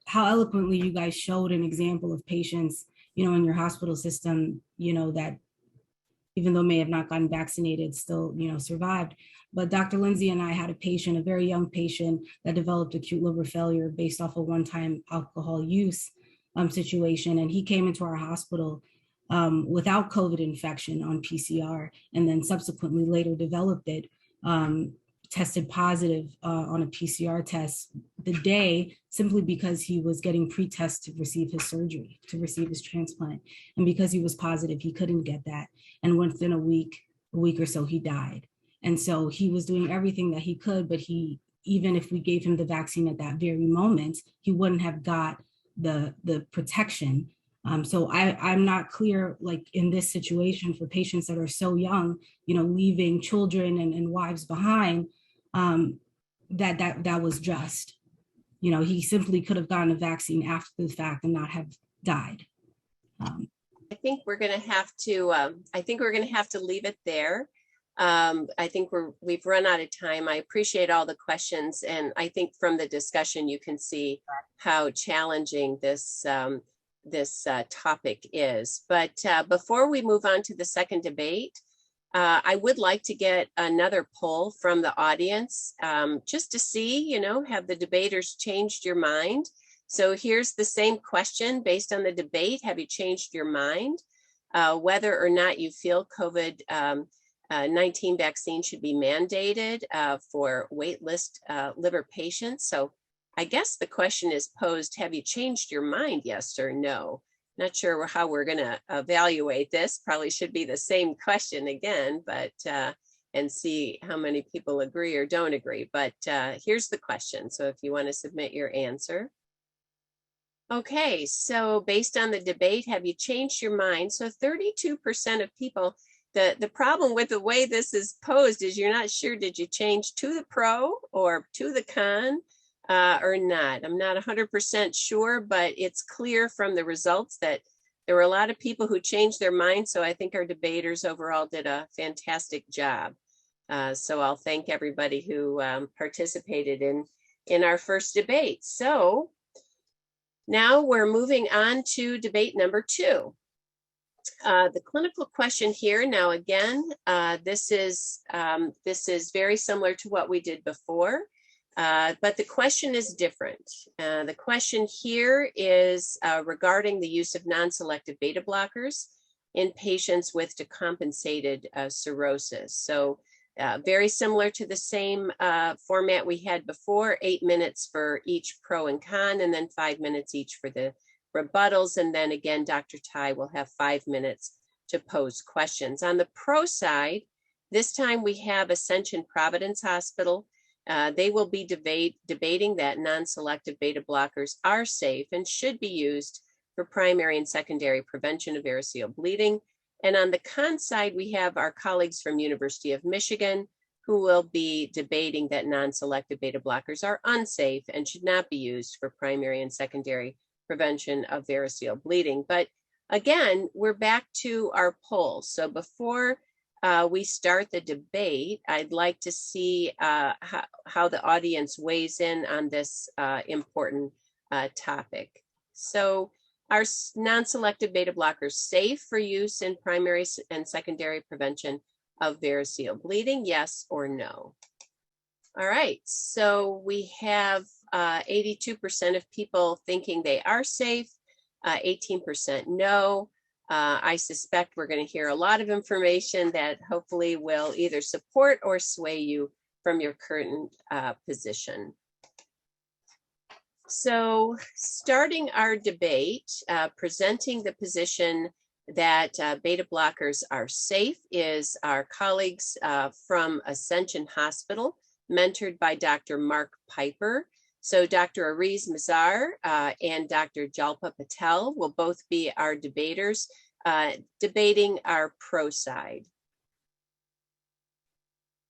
how eloquently you guys showed an example of patients, in your hospital system, that even though may have not gotten vaccinated, still, survived. But Dr. Lindsey and I had a patient, a very young patient that developed acute liver failure based off a one-time alcohol use situation. And he came into our hospital without COVID infection on PCR, and then subsequently later developed it, tested positive on a PCR test the day, simply because he was getting pre-test to receive his surgery, to receive his transplant. And because he was positive, he couldn't get that. And within a week or so, he died. And so he was doing everything that he could, but even if we gave him the vaccine at that very moment, he wouldn't have got the protection. So I'm not clear, like in this situation for patients that are so young, leaving children and wives behind, that was just, he simply could have gotten a vaccine after the fact and not have died. I think we're going to have to leave it there. I think we've run out of time. I appreciate all the questions, and I think from the discussion you can see how challenging this topic is. But before we move on to the second debate, I would like to get another poll from the audience, just to see, have the debaters changed your mind? So here's the same question based on the debate. Have you changed your mind? Whether or not you feel COVID-19 vaccine should be mandated for waitlist liver patients. So I guess the question is posed, have you changed your mind, yes or no? Not sure how we're going to evaluate this. Probably should be the same question again, but and see how many people agree or don't agree. But here's the question. So if you want to submit your answer. Okay, so based on the debate, have you changed your mind? So 32% of people, the problem with the way this is posed is you're not sure, did you change to the pro or to the con or not? I'm not 100% sure, but it's clear from the results that there were a lot of people who changed their mind. So I think our debaters overall did a fantastic job. So I'll thank everybody who participated in our first debate. So now we're moving on to debate number 2. The clinical question here, now again, this is very similar to what we did before, but the question is different. The question here is regarding the use of non-selective beta blockers in patients with decompensated cirrhosis. So very similar to the same format we had before, 8 minutes for each pro and con, and then 5 minutes each for the rebuttals. And then again, Dr. Tai will have 5 minutes to pose questions. On the pro side, this time we have Ascension Providence Hospital. They will be debating that non-selective beta blockers are safe and should be used for primary and secondary prevention of variceal bleeding. And on the con side, we have our colleagues from University of Michigan who will be debating that non-selective beta blockers are unsafe and should not be used for primary and secondary prevention of variceal bleeding. But again, we're back to our poll. So before we start the debate, I'd like to see how the audience weighs in on this important topic. So, are non-selective beta blockers safe for use in primary and secondary prevention of variceal bleeding? Yes or no? All right, so we have 82% of people thinking they are safe, 18% no. I suspect we're going to hear a lot of information that hopefully will either support or sway you from your current position. So starting our debate, presenting the position that beta blockers are safe is our colleagues from Ascension Hospital, mentored by Dr. Mark Piper. So Dr. Ariz Mazar and Dr. Jalpa Patel will both be our debaters, debating our pro side.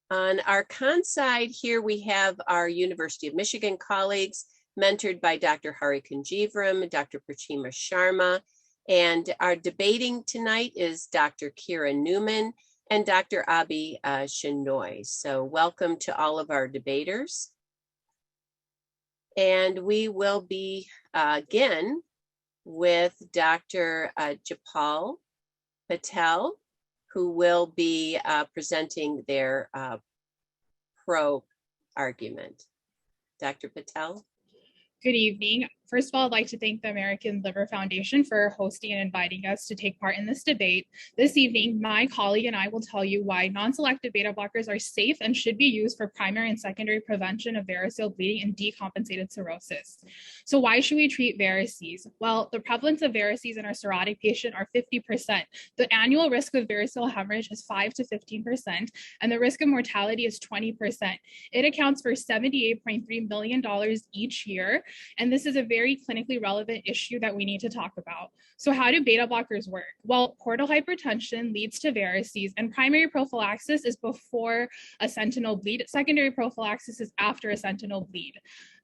On our con side here, we have our University of Michigan colleagues, mentored by Dr. Hari Kanjivaram and Dr. Prachima Sharma. And our debating tonight is Dr. Kira Newman and Dr. Abi Shinoy. So welcome to all of our debaters. And we will begin with Dr. Deepak Patel, who will be presenting their pro argument. Dr. Patel. Good evening. First of all, I'd like to thank the American Liver Foundation for hosting and inviting us to take part in this debate. This evening, my colleague and I will tell you why non-selective beta blockers are safe and should be used for primary and secondary prevention of variceal bleeding and decompensated cirrhosis. So why should we treat varices? Well, the prevalence of varices in our cirrhotic patient are 50%. The annual risk of variceal hemorrhage is 5 to 15%, and the risk of mortality is 20%. It accounts for $78.3 million each year, and this is a very clinically relevant issue that we need to talk about. So how do beta blockers work? Well, portal hypertension leads to varices, and primary prophylaxis is before a sentinel bleed. Secondary prophylaxis is after a sentinel bleed.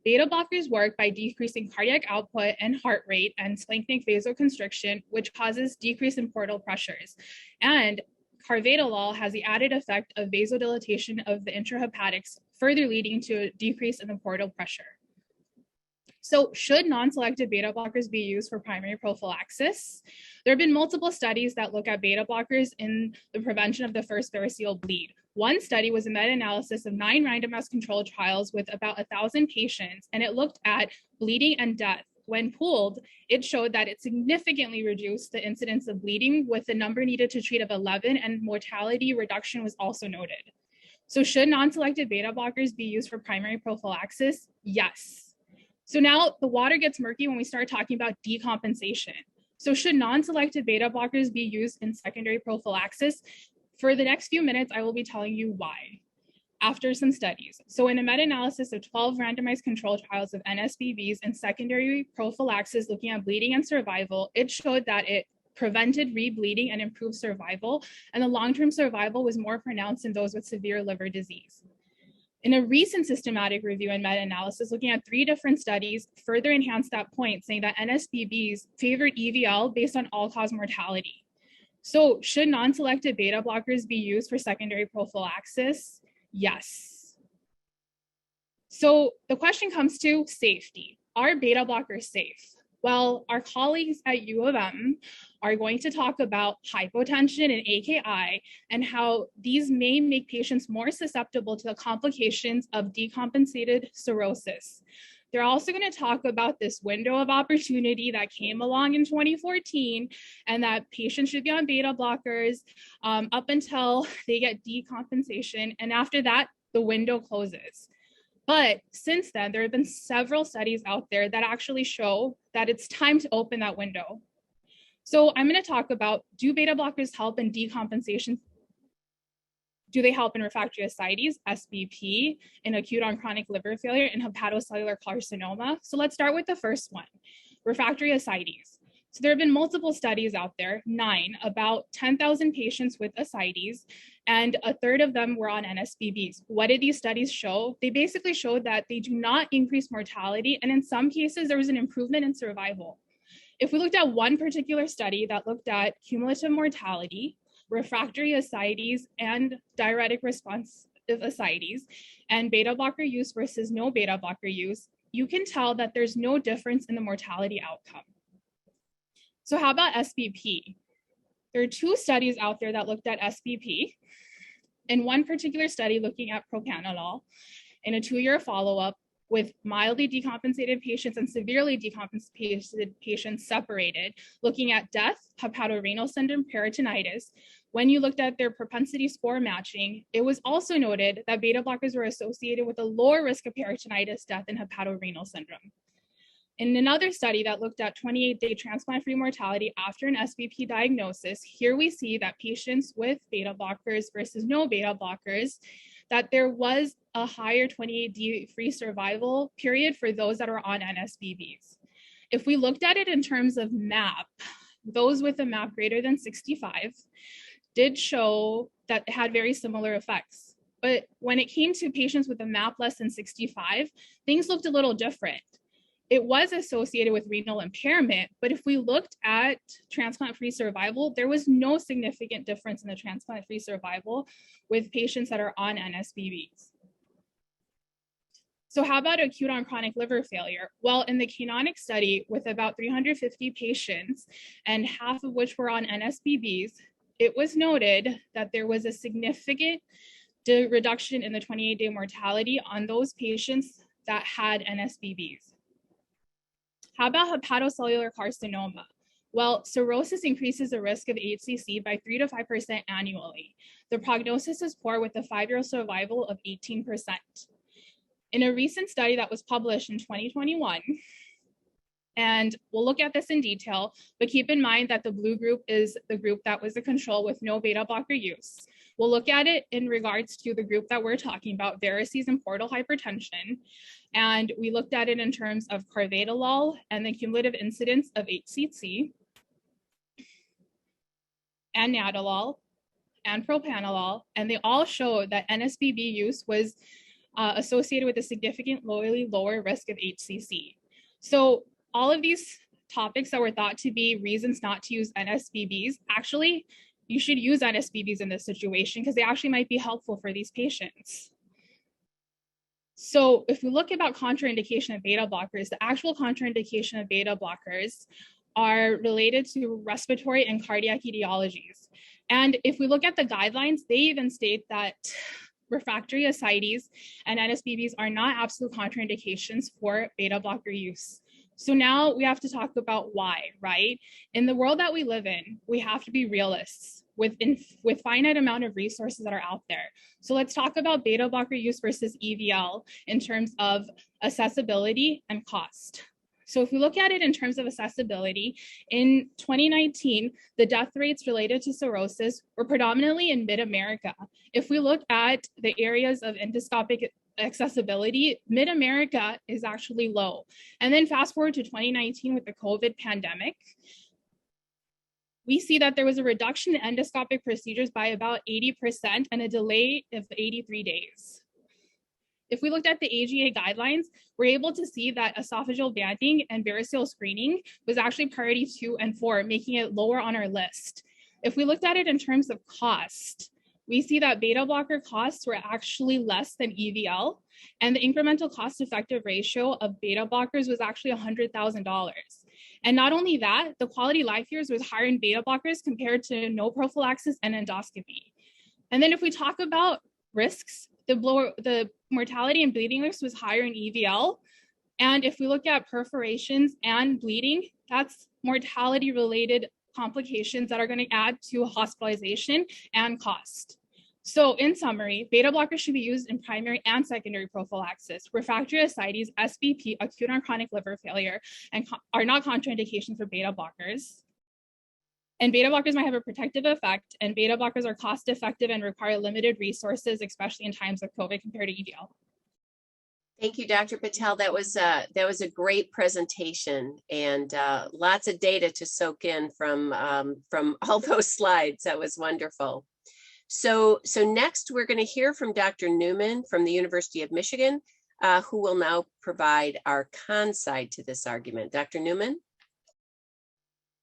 Beta blockers work by decreasing cardiac output and heart rate and lengthening vasoconstriction, which causes decrease in portal pressures. And carvedilol has the added effect of vasodilatation of the intrahepatics, further leading to a decrease in the portal pressure. So should non-selective beta blockers be used for primary prophylaxis? There have been multiple studies that look at beta blockers in the prevention of the first variceal bleed. One study was a meta-analysis of 9 randomized controlled trials with about 1,000 patients, and it looked at bleeding and death. When pooled, it showed that it significantly reduced the incidence of bleeding with the number needed to treat of 11, and mortality reduction was also noted. So should non-selective beta blockers be used for primary prophylaxis? Yes. So now the water gets murky when we start talking about decompensation. So should non-selective beta blockers be used in secondary prophylaxis? For the next few minutes, I will be telling you why after some studies. So in a meta-analysis of 12 randomized controlled trials of NSBBs and secondary prophylaxis looking at bleeding and survival, it showed that it prevented rebleeding and improved survival, and the long-term survival was more pronounced in those with severe liver disease. In a recent systematic review and meta-analysis looking at 3 different studies, further enhanced that point, saying that NSBBs favored EVL based on all-cause mortality. So should non-selective beta blockers be used for secondary prophylaxis? Yes. So the question comes to safety. Are beta blockers safe? Well, our colleagues at U of M are going to talk about hypotension and AKI and how these may make patients more susceptible to the complications of decompensated cirrhosis. They're also going to talk about this window of opportunity that came along in 2014 and that patients should be on beta blockers up until they get decompensation. And after that, the window closes. But since then, there have been several studies out there that actually show that it's time to open that window. So I'm going to talk about, do beta blockers help in decompensation? Do they help in refractory ascites, SBP, in acute on chronic liver failure, and hepatocellular carcinoma? So let's start with the first one, refractory ascites. So there have been multiple studies out there, 9, about 10,000 patients with ascites, and a third of them were on NSBBs. What did these studies show? They basically showed that they do not increase mortality, and in some cases, there was an improvement in survival. If we looked at one particular study that looked at cumulative mortality, refractory ascites, and diuretic responsive ascites, and beta blocker use versus no beta blocker use, you can tell that there's no difference in the mortality outcome. So how about SBP? There are 2 studies out there that looked at SBP. In one particular study looking at propranolol in a 2-year follow-up with mildly decompensated patients and severely decompensated patients separated, looking at death, hepatorenal syndrome, peritonitis. When you looked at their propensity score matching, it was also noted that beta blockers were associated with a lower risk of peritonitis, death, and hepatorenal syndrome. In another study that looked at 28-day transplant-free mortality after an SBP diagnosis, here we see that patients with beta blockers versus no beta blockers, that there was a higher 28-day free survival period for those that are on NSBBs. If we looked at it in terms of MAP, those with a MAP greater than 65 did show that it had very similar effects. But when it came to patients with a MAP less than 65, things looked a little different. it was associated with renal impairment, but if we looked at transplant-free survival, there was no significant difference in the transplant-free survival with patients that are on NSBBs. So how about acute on chronic liver failure? Well, in the canonic study with about 350 patients and half of which were on NSBBs, it was noted that there was a significant reduction in the 28-day mortality on those patients that had NSBBs. How about hepatocellular carcinoma? Well, cirrhosis increases the risk of HCC by 3 to 5% annually. The prognosis is poor with a 5-year survival of 18%. In a recent study that was published in 2021, and we'll look at this in detail, but keep in mind that the blue group is the group that was the control with no beta blocker use. We'll look at it in regards to the group that we're talking about, varices and portal hypertension. And we looked at it in terms of carvedilol and the cumulative incidence of HCC, and nadolol, and propranolol. And they all showed that NSBB use was associated with a significantly lower risk of HCC. So all of these topics that were thought to be reasons not to use NSBBs, actually, you should use NSBBs in this situation because they actually might be helpful for these patients. So if we look about contraindication of beta blockers, the actual contraindication of beta blockers are related to respiratory and cardiac etiologies. And if we look at the guidelines, they even state that refractory ascites and NSBBs are not absolute contraindications for beta blocker use. So now we have to talk about why, right? In the world that we live in, we have to be realists with finite amount of resources that are out there. So let's talk about beta blocker use versus EVL in terms of accessibility and cost. So if we look at it in terms of accessibility, in 2019, the death rates related to cirrhosis were predominantly in mid-America. If we look at the areas of endoscopic accessibility, mid-America is actually low. And then fast forward to 2019 with the COVID pandemic, we see that there was a reduction in endoscopic procedures by about 80% and a delay of 83 days. If we looked at the AGA guidelines, we're able to see that esophageal banding and variceal screening was actually priority 2 and 4, making it lower on our list. If we looked at it in terms of cost, we see that beta blocker costs were actually less than EVL, and the incremental cost-effective ratio of beta blockers was actually $100,000. And not only that, the quality life years was higher in beta blockers compared to no prophylaxis and endoscopy. And then if we talk about risks, the mortality and bleeding risk was higher in EVL. And if we look at perforations and bleeding, that's mortality-related complications that are going to add to hospitalization and cost. So in summary, beta blockers should be used in primary and secondary prophylaxis, refractory ascites, SBP, acute on chronic liver failure, and are not contraindications for beta blockers. And beta blockers might have a protective effect, and beta blockers are cost effective and require limited resources, especially in times of COVID compared to EVL. Thank you, Dr. Patel. That was a great presentation and lots of data to soak in from all those slides. That was wonderful. So next we're going to hear from Dr. Newman from the University of Michigan, who will now provide our con side to this argument. Dr. Newman.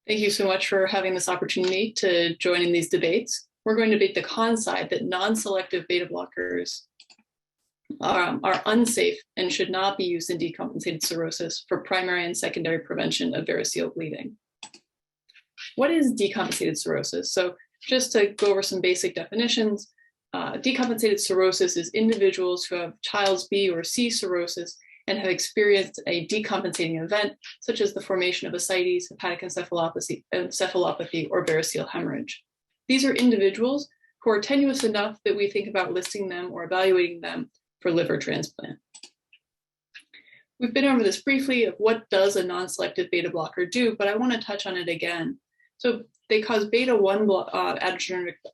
Thank you so much for having this opportunity to join in these debates. We're going to debate the con side that non-selective beta blockers are unsafe and should not be used in decompensated cirrhosis for primary and secondary prevention of variceal bleeding. What is decompensated cirrhosis? So just to go over some basic definitions, decompensated cirrhosis is individuals who have Child's B or C cirrhosis and have experienced a decompensating event, such as the formation of ascites, hepatic encephalopathy, or variceal hemorrhage. These are individuals who are tenuous enough that we think about listing them or evaluating them for liver transplant. We've been over this briefly of what does a non-selective beta blocker do, but I want to touch on it again. So they cause beta-1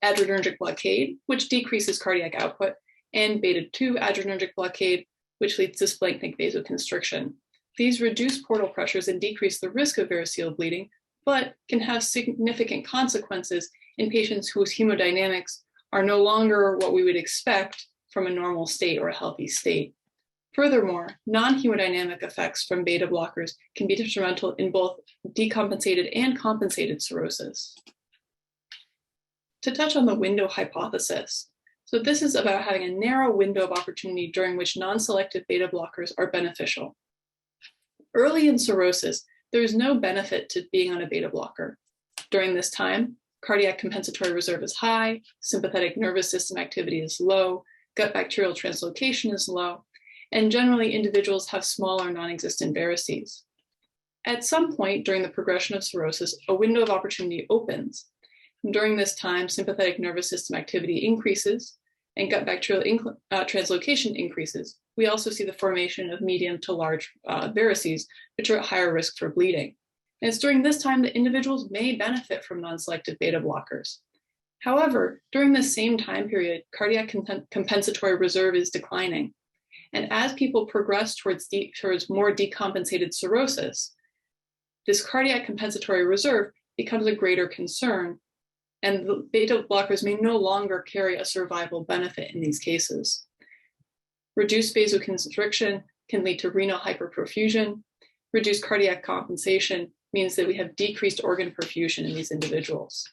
adrenergic blockade, which decreases cardiac output, and beta-2 adrenergic blockade, which leads to splanchnic vasoconstriction. These reduce portal pressures and decrease the risk of variceal bleeding, but can have significant consequences in patients whose hemodynamics are no longer what we would expect from a normal state or a healthy state. Furthermore, non-hemodynamic effects from beta blockers can be detrimental in both decompensated and compensated cirrhosis. To touch on the window hypothesis, so this is about having a narrow window of opportunity during which non-selective beta blockers are beneficial. Early in cirrhosis, there is no benefit to being on a beta blocker. During this time, cardiac compensatory reserve is high, sympathetic nervous system activity is low, gut bacterial translocation is low, and generally individuals have small or non-existent varices. At some point during the progression of cirrhosis, a window of opportunity opens. And during this time, sympathetic nervous system activity increases and gut bacterial translocation increases. We also see the formation of medium to large varices, which are at higher risk for bleeding. And it's during this time that individuals may benefit from non-selective beta blockers. However, during this same time period, cardiac compensatory reserve is declining. And as people progress towards more decompensated cirrhosis, this cardiac compensatory reserve becomes a greater concern, and the beta blockers may no longer carry a survival benefit in these cases. Reduced vasoconstriction can lead to renal hyperperfusion. Reduced cardiac compensation means that we have decreased organ perfusion in these individuals.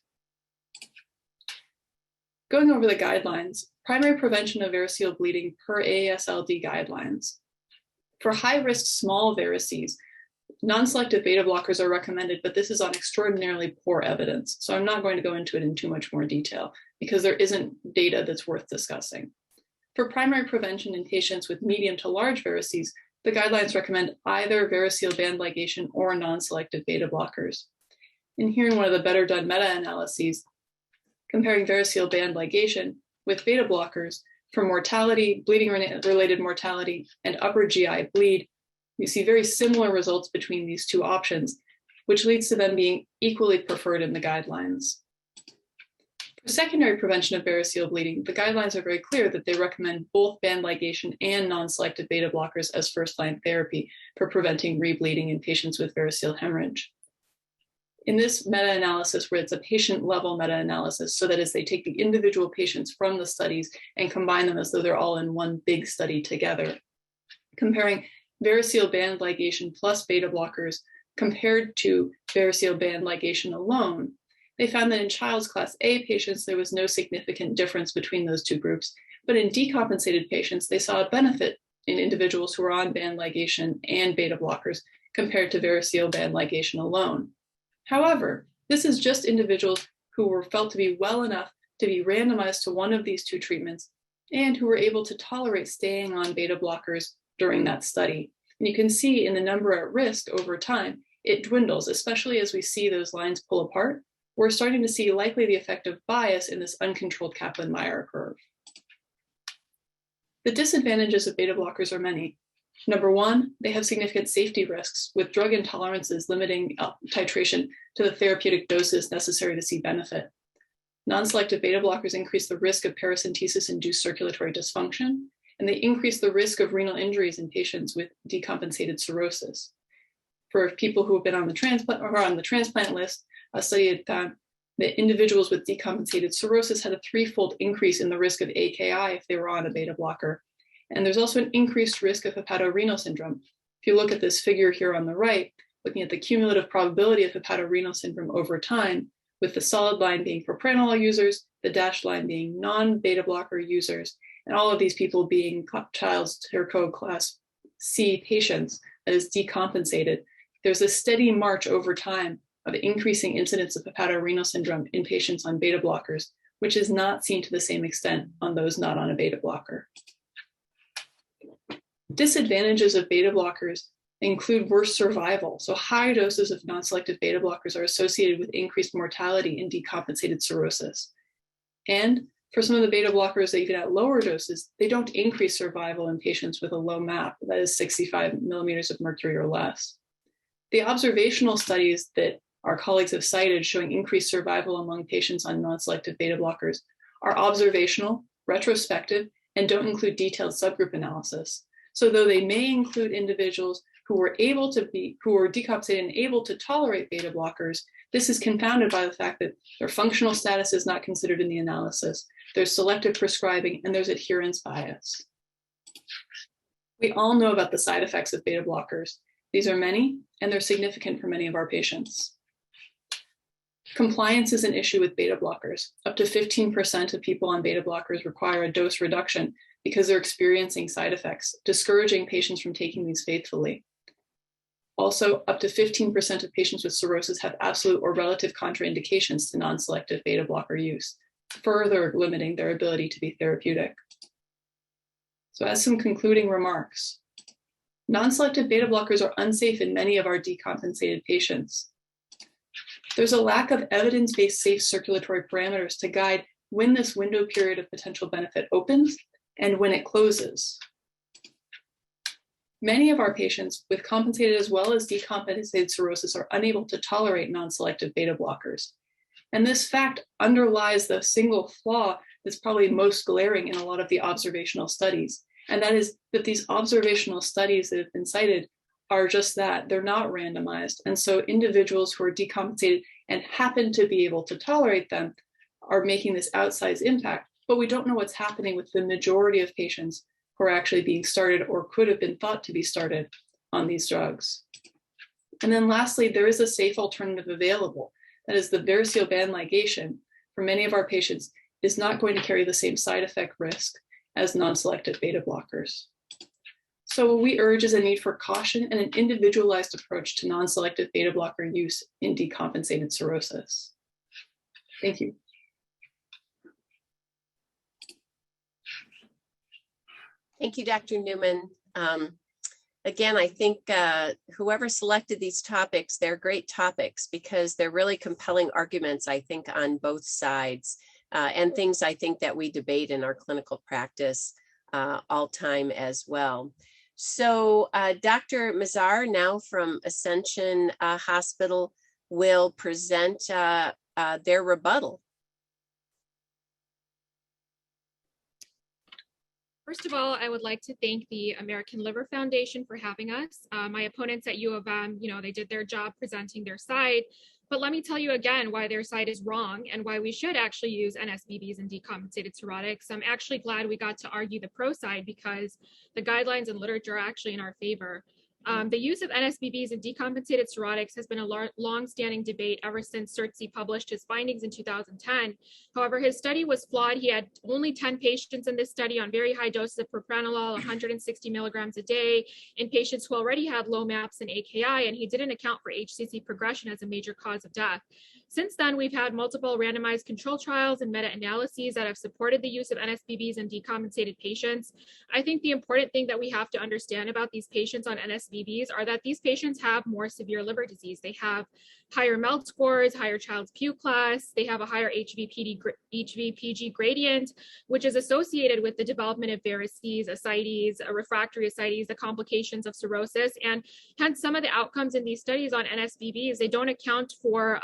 Going over the guidelines, primary prevention of variceal bleeding per AASLD guidelines. For high-risk small varices, non-selective beta blockers are recommended, but this is on extraordinarily poor evidence. So I'm not going to go into it in too much more detail because there isn't data that's worth discussing. For primary prevention in patients with medium to large varices, the guidelines recommend either variceal band ligation or non-selective beta blockers. And here in one of the better done meta-analyses, comparing variceal band ligation with beta blockers for mortality, bleeding-related mortality, and upper GI bleed, you see very similar results between these two options, which leads to them being equally preferred in the guidelines. For secondary prevention of variceal bleeding, the guidelines are very clear that they recommend both band ligation and non-selective beta blockers as first-line therapy for preventing rebleeding in patients with variceal hemorrhage. In this meta-analysis, where it's a patient-level meta-analysis, so that as they take the individual patients from the studies and combine them as though they're all in one big study together, comparing variceal band ligation plus beta blockers compared to variceal band ligation alone, they found that in Child's Class A patients, there was no significant difference between those two groups. But in decompensated patients, they saw a benefit in individuals who were on band ligation and beta blockers compared to variceal band ligation alone. However, this is just individuals who were felt to be well enough to be randomized to one of these two treatments and who were able to tolerate staying on beta blockers during that study. And you can see in the number at risk over time, it dwindles, especially as we see those lines pull apart. We're starting to see likely the effect of bias in this uncontrolled Kaplan-Meier curve. The disadvantages of beta blockers are many. Number one, they have significant safety risks, with drug intolerances limiting titration to the therapeutic doses necessary to see benefit. Non-selective beta blockers increase the risk of paracentesis-induced circulatory dysfunction, and they increase the risk of renal injuries in patients with decompensated cirrhosis. For people who have been on the transplant or on the transplant list, a study had found that individuals with decompensated cirrhosis had a threefold increase in the risk of AKI if they were on a beta blocker. And there's also an increased risk of hepatorenal syndrome. If you look at this figure here on the right, looking at the cumulative probability of hepatorenal syndrome over time, with the solid line being propranolol users, the dashed line being non-beta blocker users, and all of these people being Child's code Class C patients, that is decompensated, there's a steady march over time of increasing incidence of hepatorenal syndrome in patients on beta blockers, which is not seen to the same extent on those not on a beta blocker. Disadvantages of beta blockers include worse survival. So high doses of non-selective beta blockers are associated with increased mortality in decompensated cirrhosis. And for some of the beta blockers, even at lower doses, they don't increase survival in patients with a low MAP, that is 65 millimeters of mercury or less. The observational studies that our colleagues have cited showing increased survival among patients on non-selective beta blockers are observational, retrospective, and don't include detailed subgroup analysis. So though they may include individuals who were decompensated and able to tolerate beta blockers, this is confounded by the fact that their functional status is not considered in the analysis. There's selective prescribing and there's adherence bias. We all know about the side effects of beta blockers. These are many, and they're significant for many of our patients. Compliance is an issue with beta blockers. Up to 15% of people on beta blockers require a dose reduction because they're experiencing side effects, discouraging patients from taking these faithfully. Also, up to 15% of patients with cirrhosis have absolute or relative contraindications to non-selective beta blocker use, further limiting their ability to be therapeutic. So as some concluding remarks, non-selective beta blockers are unsafe in many of our decompensated patients. There's a lack of evidence-based safe circulatory parameters to guide when this window period of potential benefit opens and when it closes. Many of our patients with compensated as well as decompensated cirrhosis are unable to tolerate non-selective beta blockers. And this fact underlies the single flaw that's probably most glaring in a lot of the observational studies. And that is that these observational studies that have been cited are just that, they're not randomized. And so individuals who are decompensated and happen to be able to tolerate them are making this outsized impact, but we don't know what's happening with the majority of patients who are actually being started or could have been thought to be started on these drugs. And then lastly, there is a safe alternative available. That is the variceal band ligation for many of our patients is not going to carry the same side effect risk as non-selective beta blockers. So what we urge is a need for caution and an individualized approach to non-selective beta blocker use in decompensated cirrhosis. Thank you. Thank you, Dr. Newman. Again, I think whoever selected these topics, they're great topics because they're really compelling arguments, I think, on both sides and things I think that we debate in our clinical practice all time as well. So Dr. Mazar, now from Ascension Hospital, will present their rebuttal. First of all, I would like to thank the American Liver Foundation for having us. My opponents at U of M, they did their job presenting their side, but let me tell you again why their side is wrong and why we should actually use NSBBs and decompensated cirrhotics. I'm actually glad we got to argue the pro side because the guidelines and literature are actually in our favor. The use of NSBBs and decompensated cirrhotics has been a long-standing debate ever since Surtsey published his findings in 2010. However, his study was flawed. He had only 10 patients in this study on very high doses of propranolol, 160 milligrams a day, in patients who already had low MAPS and AKI, and he didn't account for HCC progression as a major cause of death. Since then, we've had multiple randomized control trials and meta-analyses that have supported the use of NSBBs in decompensated patients. I think the important thing that we have to understand about these patients on NSBBs are that these patients have more severe liver disease. They have higher MELD scores, higher child's Pew class, they have a higher HVPG gradient, which is associated with the development of varices, ascites, refractory ascites, the complications of cirrhosis, and hence some of the outcomes in these studies on NSBBs, they don't account for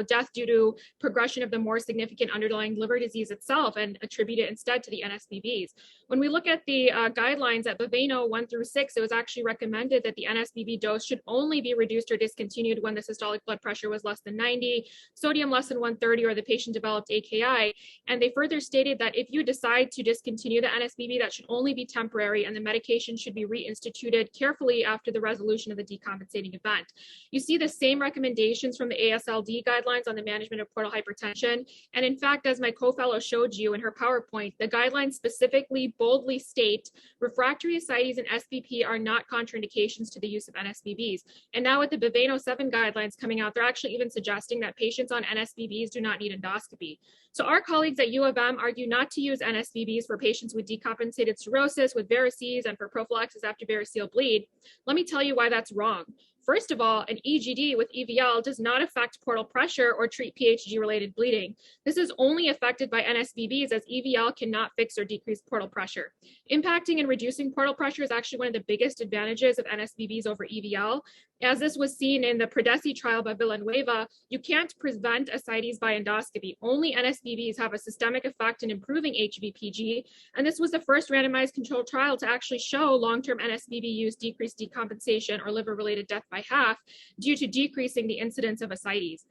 death due to progression of the more significant underlying liver disease itself and attribute it instead to the NSBBs. When we look at the guidelines at Baveno 1 through 6, it was actually recommended that the NSBB dose should only be reduced or discontinued when the systolic blood pressure was less than 90, sodium less than 130, or the patient developed AKI. And they further stated that if you decide to discontinue the NSBB, that should only be temporary and the medication should be reinstituted carefully after the resolution of the decompensating event. You see the same recommendations from the ASLD guidelines on the management of portal hypertension. And in fact, as my co-fellow showed you in her PowerPoint, the guidelines specifically boldly state refractory ascites and SBP are not contraindications to the use of NSBBs. And now with the Baveno 7 guidelines coming out, they're actually even suggesting that patients on NSBBs do not need endoscopy. So our colleagues at U of M argue not to use NSBBs for patients with decompensated cirrhosis, with varices, and for prophylaxis after variceal bleed. Let me tell you why that's wrong. First of all, an EGD with EVL does not affect portal pressure or treat PHG-related bleeding. This is only affected by NSBBs as EVL cannot fix or decrease portal pressure. Impacting and reducing portal pressure is actually one of the biggest advantages of NSBBs over EVL. As this was seen in the Predesi trial by Villanueva, you can't prevent ascites by endoscopy. Only NSBBs have a systemic effect in improving HVPG, and this was the first randomized controlled trial to actually show long-term NSBB use decreased decompensation or liver-related death by half due to decreasing the incidence of ascites.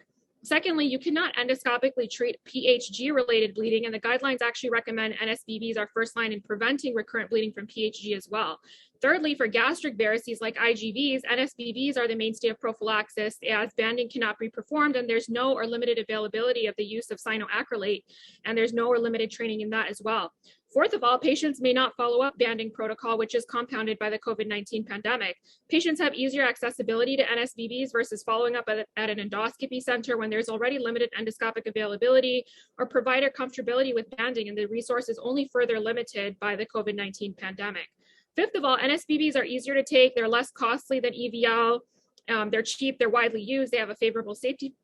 Secondly, you cannot endoscopically treat PHG-related bleeding, and the guidelines actually recommend NSBBs are first line in preventing recurrent bleeding from PHG as well. Thirdly, for gastric varices like IGVs, NSBBs are the mainstay of prophylaxis as banding cannot be performed, and there's no or limited availability of the use of cyanoacrylate, and there's no or limited training in that as well. Fourth of all, patients may not follow up banding protocol, which is compounded by the COVID-19 pandemic. Patients have easier accessibility to NSBBs versus following up at an endoscopy center when there's already limited endoscopic availability or provider comfortability with banding, and the resource is only further limited by the COVID-19 pandemic. Fifth of all, NSBBs are easier to take. They're less costly than EVL. They're cheap. They're widely used. They have a favorable safety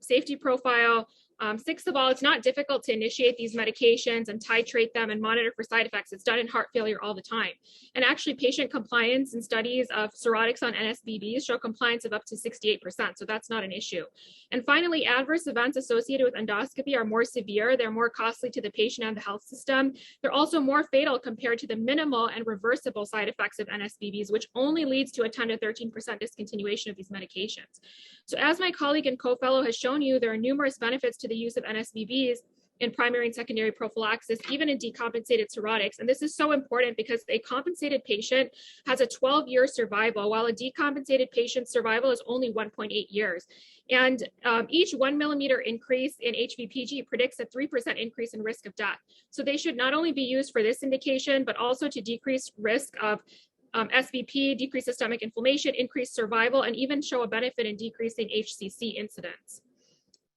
profile. Sixth of all, it's not difficult to initiate these medications and titrate them and monitor for side effects. It's done in heart failure all the time. And actually, patient compliance in studies of cirrhotics on NSBBs show compliance of up to 68%, so that's not an issue. And finally, adverse events associated with endoscopy are more severe. They're more costly to the patient and the health system. They're also more fatal compared to the minimal and reversible side effects of NSBBs, which only leads to a 10 to 13% discontinuation of these medications. So as my colleague and co-fellow has shown you, there are numerous benefits to the use of NSBBs in primary and secondary prophylaxis, even in decompensated cirrhotics. And this is so important because a compensated patient has a 12-year survival, while a decompensated patient's survival is only 1.8 years. And each 1 millimeter increase in HVPG predicts a 3% increase in risk of death. So they should not only be used for this indication, but also to decrease risk of SVP, decrease systemic inflammation, increase survival, and even show a benefit in decreasing HCC incidence.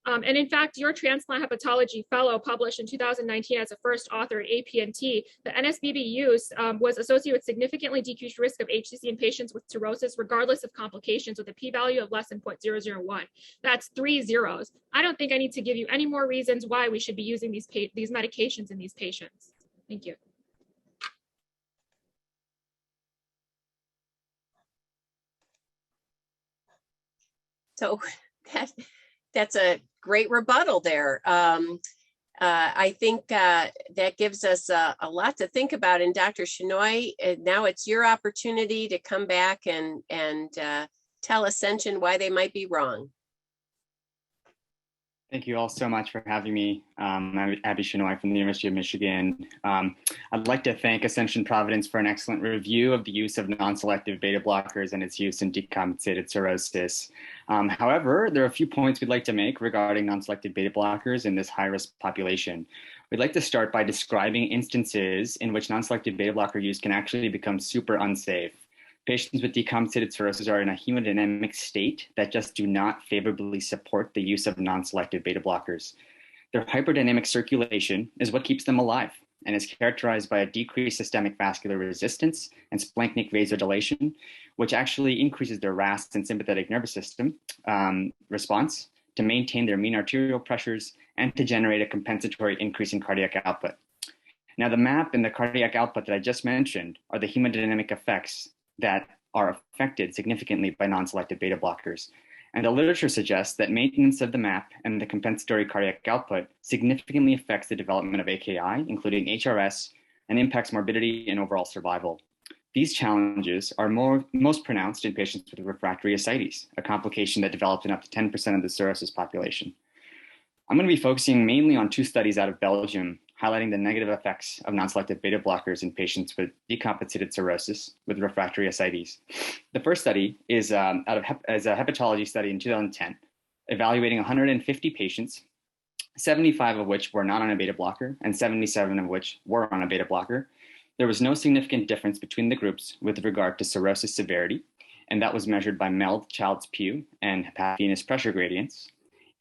And in fact, your transplant hepatology fellow published in 2019 as a first author at APNT, the NSBB use was associated with significantly decreased risk of HCC in patients with cirrhosis, regardless of complications, with a p-value of less than 0.001. That's 3 zeros. I don't think I need to give you any more reasons why we should be using these medications in these patients. Thank you. So that's a great rebuttal there. I think that gives us a lot to think about. And Dr. Shenoy, now it's your opportunity to come back and tell Ascension why they might be wrong. Thank you all so much for having me. I'm Abby Shenoy from the University of Michigan. I'd like to thank Ascension Providence for an excellent review of the use of non-selective beta blockers and its use in decompensated cirrhosis. However, there are a few points we'd like to make regarding non-selective beta blockers in this high-risk population. We'd like to start by describing instances in which non-selective beta blocker use can actually become super unsafe. Patients with decompensated cirrhosis are in a hemodynamic state that just do not favorably support the use of non-selective beta blockers. Their hyperdynamic circulation is what keeps them alive and is characterized by a decreased systemic vascular resistance and splanchnic vasodilation, which actually increases their RAS and sympathetic nervous system response to maintain their mean arterial pressures and to generate a compensatory increase in cardiac output. Now, the map and the cardiac output that I just mentioned are the hemodynamic effects that are affected significantly by non-selective beta blockers. And the literature suggests that maintenance of the MAP and the compensatory cardiac output significantly affects the development of AKI, including HRS, and impacts morbidity and overall survival. These challenges are most pronounced in patients with refractory ascites, a complication that develops in up to 10% of the cirrhosis population. I'm going to be focusing mainly on 2 studies out of Belgium, highlighting the negative effects of non-selective beta blockers in patients with decompensated cirrhosis with refractory ascites. The first study is a hepatology study in 2010, evaluating 150 patients, 75 of which were not on a beta blocker and 77 of which were on a beta blocker. There was no significant difference between the groups with regard to cirrhosis severity, and that was measured by MELD-Childs-Pugh and hepatic venous pressure gradients.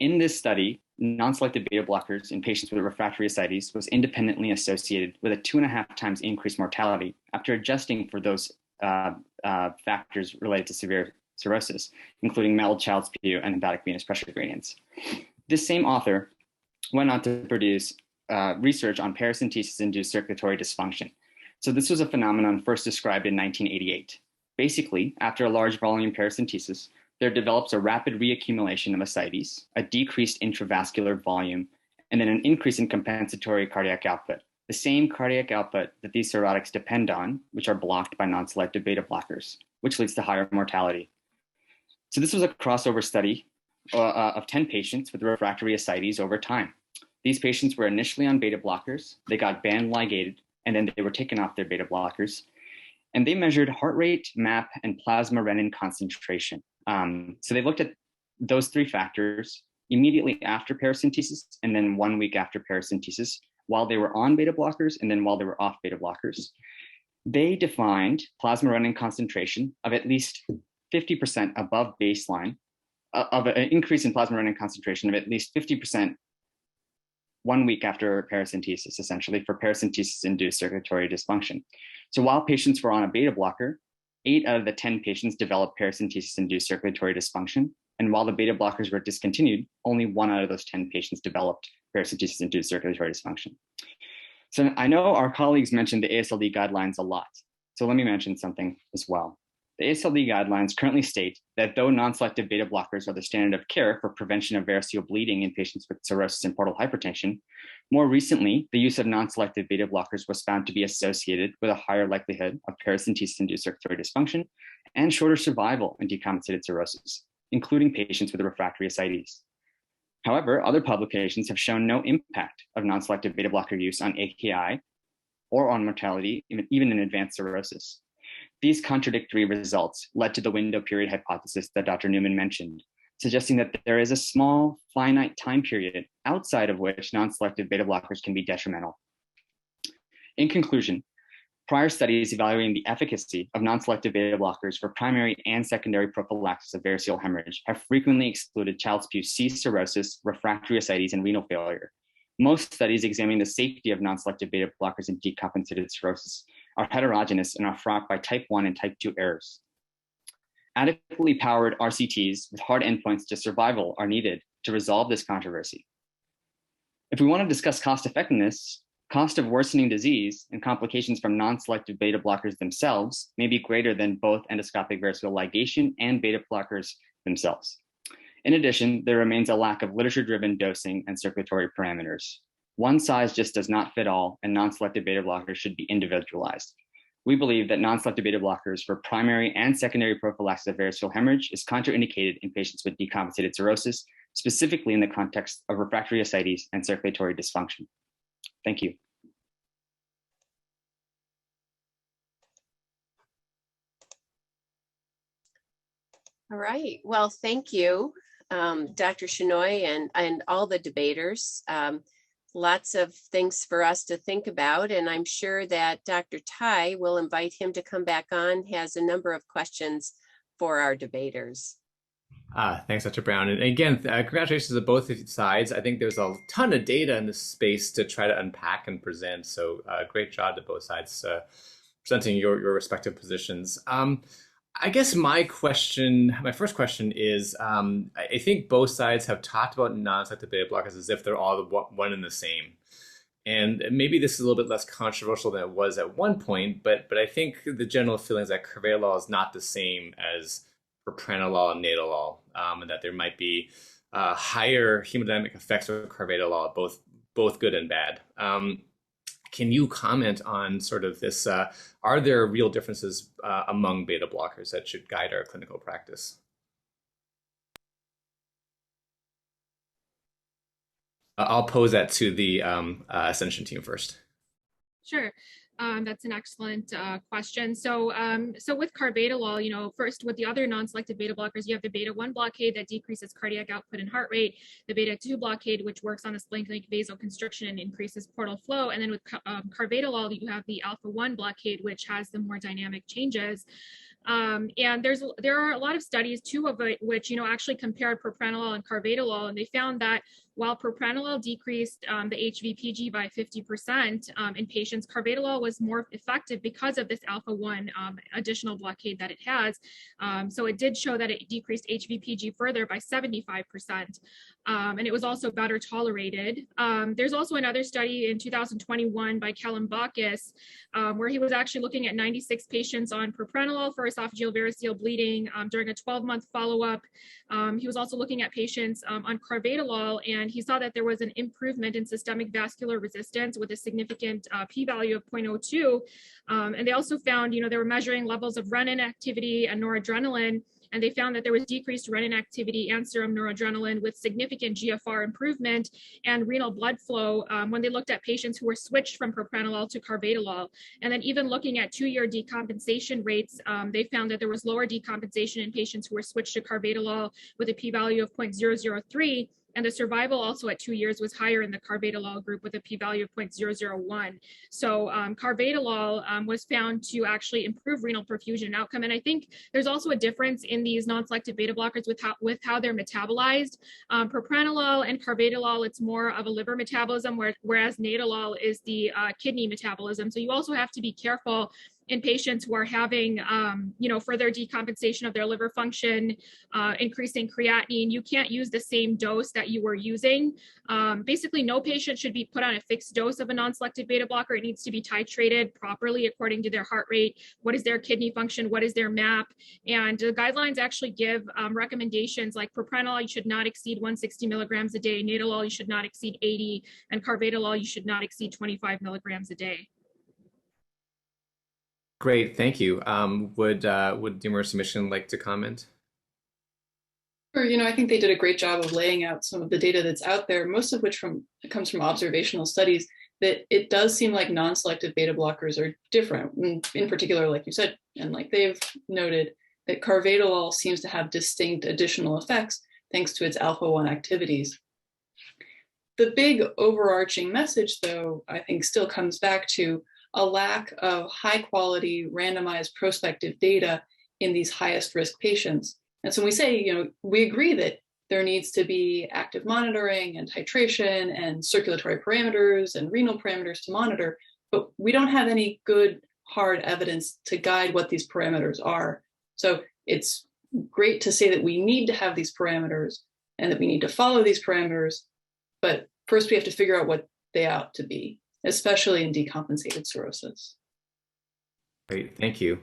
In this study, non-selective beta blockers in patients with refractory ascites was independently associated with a 2.5 times increased mortality after adjusting for those factors related to severe cirrhosis, including MELD-Childs-Pugh and hepatic venous pressure gradients. This same author went on to produce research on paracentesis-induced circulatory dysfunction. So this was a phenomenon first described in 1988. Basically, after a large volume paracentesis, there develops a rapid reaccumulation of ascites, a decreased intravascular volume, and then an increase in compensatory cardiac output, the same cardiac output that these cirrhotics depend on, which are blocked by non-selective beta blockers, which leads to higher mortality. So this was a crossover study of 10 patients with refractory ascites over time. These patients were initially on beta blockers, they got band ligated, and then they were taken off their beta blockers. And they measured heart rate, MAP, and plasma renin concentration. So they looked at those three factors immediately after paracentesis, and then 1 week after paracentesis, while they were on beta blockers, and then while they were off beta blockers. They defined plasma renin concentration of at least 50% above baseline, of an increase in plasma renin concentration of at least 50% 1 week after paracentesis, essentially for paracentesis-induced circulatory dysfunction. So while patients were on a beta blocker, 8 out of the 10 patients developed paracentesis-induced circulatory dysfunction. And while the beta blockers were discontinued, only 1 out of those 10 patients developed paracentesis-induced circulatory dysfunction. So I know our colleagues mentioned the ASLD guidelines a lot. So let me mention something as well. The ASLD guidelines currently state that though non-selective beta blockers are the standard of care for prevention of variceal bleeding in patients with cirrhosis and portal hypertension, more recently, the use of non-selective beta blockers was found to be associated with a higher likelihood of paracentesis-induced circulatory dysfunction and shorter survival in decompensated cirrhosis, including patients with refractory ascites. However, other publications have shown no impact of non-selective beta blocker use on AKI or on mortality, even in advanced cirrhosis. These contradictory results led to the window period hypothesis that Dr. Newman mentioned, suggesting that there is a small, finite time period outside of which non-selective beta blockers can be detrimental. In conclusion, prior studies evaluating the efficacy of non-selective beta blockers for primary and secondary prophylaxis of variceal hemorrhage have frequently excluded Child-Pugh C cirrhosis, refractory ascites, and renal failure. Most studies examining the safety of non-selective beta blockers in decompensated cirrhosis are heterogeneous and are fraught by type 1 and type 2 errors. Adequately powered RCTs with hard endpoints to survival are needed to resolve this controversy. If we want to discuss cost effectiveness, cost of worsening disease and complications from non-selective beta blockers themselves may be greater than both endoscopic variceal ligation and beta blockers themselves. In addition, there remains a lack of literature-driven dosing and circulatory parameters. One size just does not fit all, and non-selective beta blockers should be individualized. We believe that non-selective beta blockers for primary and secondary prophylaxis of variceal hemorrhage is contraindicated in patients with decompensated cirrhosis, specifically in the context of refractory ascites and circulatory dysfunction. Thank you. All right, well, thank you, Dr. Shenoy and all the debaters. Lots of things for us to think about, and I'm sure that Dr. Tai will invite him to come back on, has a number of questions for our debaters. Thanks, Dr. Brown. And again, congratulations to both sides. I think there's a ton of data in this space to try to unpack and present. So great job to both sides presenting your respective positions. I guess my first question is, I think both sides have talked about non-selective beta blockers as if they're all one and the same. And maybe this is a little bit less controversial than it was at one point, but I think the general feeling is that carvedilol is not the same as propranolol and nadolol, and that there might be higher hemodynamic effects of carvedilol, both good and bad. Can you comment on sort of this? Are there real differences among beta blockers that should guide our clinical practice? I'll pose that to the Ascension team first. Sure. That's an excellent question. So with carvedilol, first with the other non-selective beta blockers, you have the beta-1 blockade that decreases cardiac output and heart rate, the beta-2 blockade, which works on the splenic vasoconstriction and increases portal flow. And then with carvedilol, you have the alpha-1 blockade, which has the more dynamic changes. And there are a lot of studies, 2 of which, actually compared propranolol and carvedilol, and they found that while propranolol decreased the HVPG by 50% in patients, carvedilol was more effective because of this alpha-1 additional blockade that it has. So it did show that it decreased HVPG further by 75%. And it was also better tolerated. There's also another study in 2021 by Callum Bacchus, where he was actually looking at 96 patients on propranolol for esophageal variceal bleeding during a 12-month follow-up. He was also looking at patients on carvedilol, and he saw that there was an improvement in systemic vascular resistance with a significant p-value of 0.02. And they also found, they were measuring levels of renin activity and noradrenaline. and they found that there was decreased renin activity and serum noradrenaline with significant GFR improvement and renal blood flow when they looked at patients who were switched from propranolol to carvedilol. And then even looking at 2-year decompensation rates, they found that there was lower decompensation in patients who were switched to carvedilol with a p-value of 0.003. And the survival also at 2 years was higher in the carvedilol group with a p-value of 0.001. So carvedilol was found to actually improve renal perfusion and outcome. And I think there's also a difference in these non-selective beta blockers with how they're metabolized. Propranolol and carvedilol, it's more of a liver metabolism, whereas nadolol is the kidney metabolism. So you also have to be careful in patients who are having, further decompensation of their liver function, increasing creatinine. You can't use the same dose that you were using. Basically, no patient should be put on a fixed dose of a non-selective beta blocker. It needs to be titrated properly according to their heart rate. What is their kidney function? What is their MAP? And the guidelines actually give recommendations like propranolol, you should not exceed 160 milligrams a day. Nadolol, you should not exceed 80. And carvedilol, you should not exceed 25 milligrams a day. Great, thank you. Would the University of Michigan like to comment? Sure, I think they did a great job of laying out some of the data that's out there, most of which comes from observational studies, that it does seem like non-selective beta blockers are different. In particular, like you said, and like they've noted, that carvedilol seems to have distinct additional effects thanks to its alpha-1 activities. The big overarching message, though, I think still comes back to a lack of high quality randomized prospective data in these highest risk patients. And so we say, we agree that there needs to be active monitoring and titration and circulatory parameters and renal parameters to monitor, but we don't have any good hard evidence to guide what these parameters are. So it's great to say that we need to have these parameters and that we need to follow these parameters, but first we have to figure out what they ought to be, especially in decompensated cirrhosis. Great, thank you.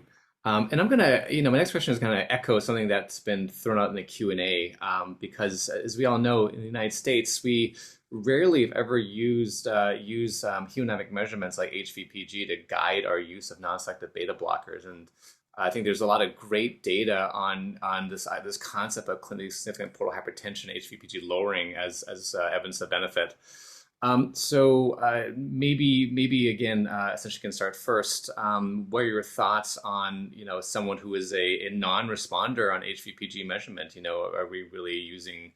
And I'm gonna, my next question is gonna echo something that's been thrown out in the Q&A, because as we all know, in the United States, we rarely have ever use hemodynamic measurements like HVPG to guide our use of non-selective beta blockers. And I think there's a lot of great data on this concept of clinically significant portal hypertension, HVPG lowering as evidence of benefit. So maybe again, essentially can start first. What are your thoughts on, someone who is a non-responder on HVPG measurement? Are we really using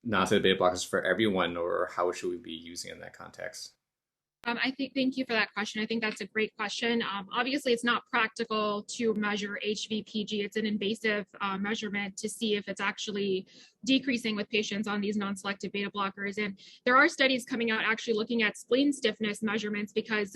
non-selective beta blockers for everyone, or how should we be using it in that context? Thank you for that question. I think that's a great question. Obviously, it's not practical to measure HVPG. It's an invasive measurement to see if it's actually decreasing with patients on these non-selective beta blockers. And there are studies coming out actually looking at spleen stiffness measurements because,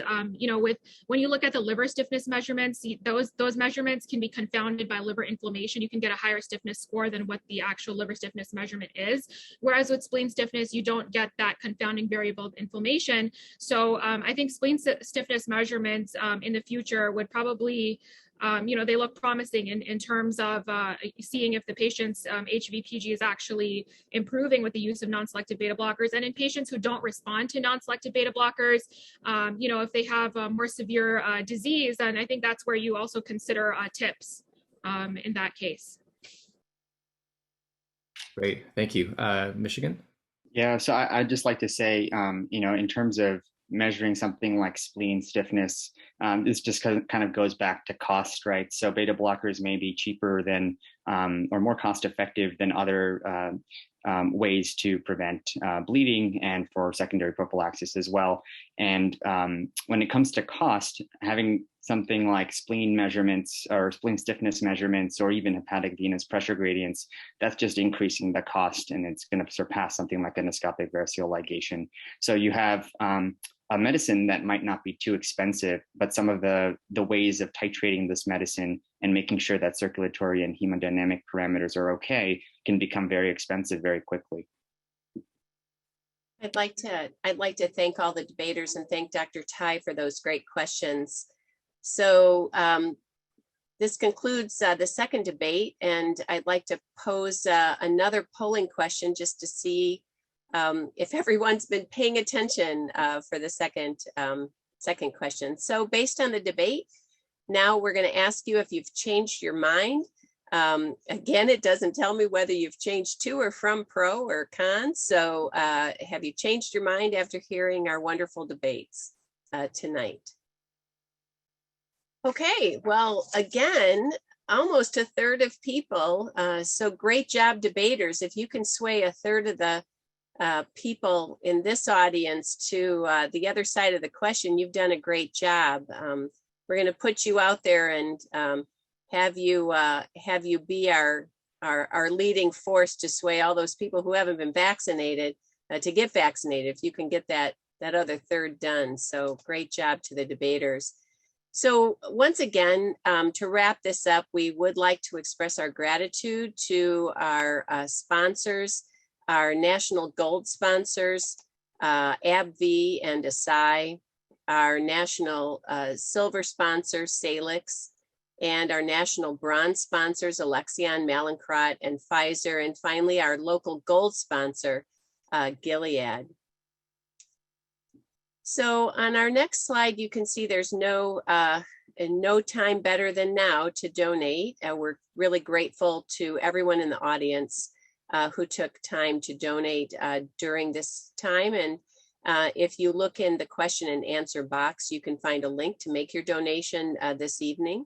when you look at the liver stiffness measurements, those measurements can be confounded by liver inflammation. You can get a higher stiffness score than what the actual liver stiffness measurement is. Whereas with spleen stiffness, you don't get that confounding variable of inflammation. So I think spleen stiffness measurements in the future would probably they look promising in terms of seeing if the patient's HVPG is actually improving with the use of non-selective beta blockers. And in patients who don't respond to non-selective beta blockers, if they have more severe disease, then I think that's where you also consider TIPS in that case. Great, thank you. Michigan? Yeah, so I'd just like to say, in terms of measuring something like spleen stiffness, this just kind of goes back to cost, right? So beta blockers may be cheaper than or more cost effective than other ways to prevent bleeding and for secondary prophylaxis as well. And when it comes to cost, having something like spleen measurements or spleen stiffness measurements or even hepatic venous pressure gradients, that's just increasing the cost, and it's going to surpass something like endoscopic variceal ligation. So you have a medicine that might not be too expensive, but some of the ways of titrating this medicine and making sure that circulatory and hemodynamic parameters are okay can become very expensive very quickly. I'd like to thank all the debaters and thank Dr. Tai for those great questions. So this concludes the second debate, and I'd like to pose another polling question just to see if everyone's been paying attention for the second question. So based on the debate, now we're going to ask you if you've changed your mind Again, it doesn't tell me whether you've changed to or from pro or con. So have you changed your mind after hearing our wonderful debates tonight? Okay, well, again, almost a third of people. So great job, debaters. If you can sway a third of the people in this audience to the other side of the question, you've done a great job. We're going to put you out there and have you be our leading force to sway all those people who haven't been vaccinated to get vaccinated, if you can get that other third done. So great job to the debaters. So once again, to wrap this up, we would like to express our gratitude to our sponsors, our national gold sponsors, AbbVie and ASAI, our national silver sponsor, Salix, and our national bronze sponsors, Alexion, Mallinckrodt, and Pfizer, and finally our local gold sponsor, Gilead. So on our next slide, you can see there's no time better than now to donate. We're really grateful to everyone in the audience who took time to donate during this time. And if you look in the question and answer box, you can find a link to make your donation this evening.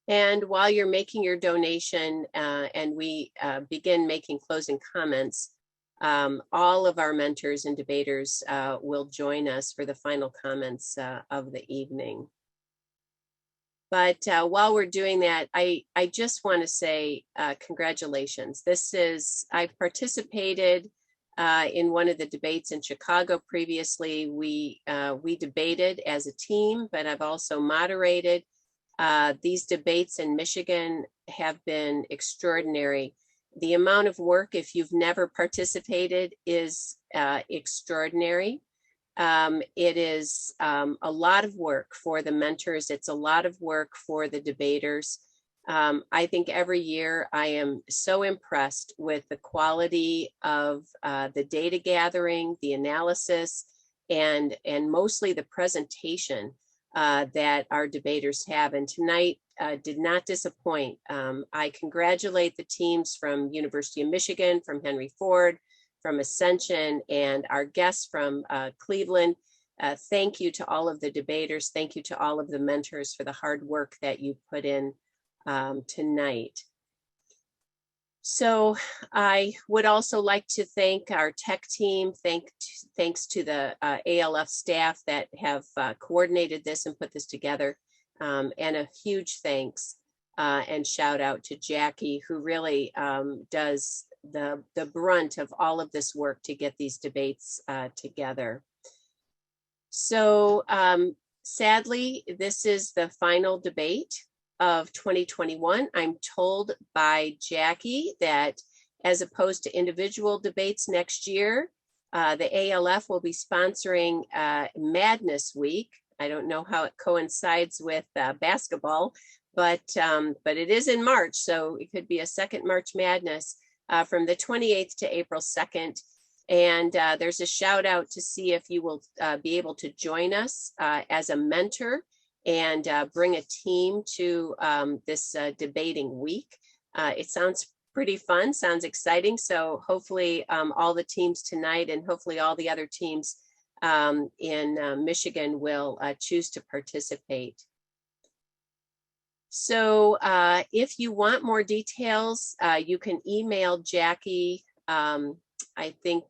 And while you're making your donation and we begin making closing comments, all of our mentors and debaters will join us for the final comments of the evening. But while we're doing that, I just want to say congratulations. I've participated in one of the debates in Chicago previously. We debated as a team, but I've also moderated. These debates in Michigan have been extraordinary. The amount of work, if you've never participated, is extraordinary. It is a lot of work for the mentors. It's a lot of work for the debaters. I think every year I am so impressed with the quality of the data gathering, the analysis, and mostly the presentation that our debaters have. And tonight did not disappoint. I congratulate the teams from University of Michigan, from Henry Ford, from Ascension, and our guests from Cleveland. Thank you to all of the debaters. Thank you to all of the mentors for the hard work that you put in tonight. So I would also like to thank our tech team. Thanks to the ALF staff that have coordinated this and put this together. And a huge thanks and shout out to Jackie, who really does the brunt of all of this work to get these debates together. So sadly, this is the final debate of 2021. I'm told by Jackie that as opposed to individual debates next year, the ALF will be sponsoring Madness Week. I don't know how it coincides with basketball, but it is in March, so it could be a second March Madness from the 28th to April 2nd. And there's a shout out to see if you will be able to join us as a mentor and bring a team to this debating week. It sounds pretty fun, sounds exciting. So hopefully all the teams tonight and hopefully all the other teams in Michigan will choose to participate. So if you want more details, you can email Jackie. I think,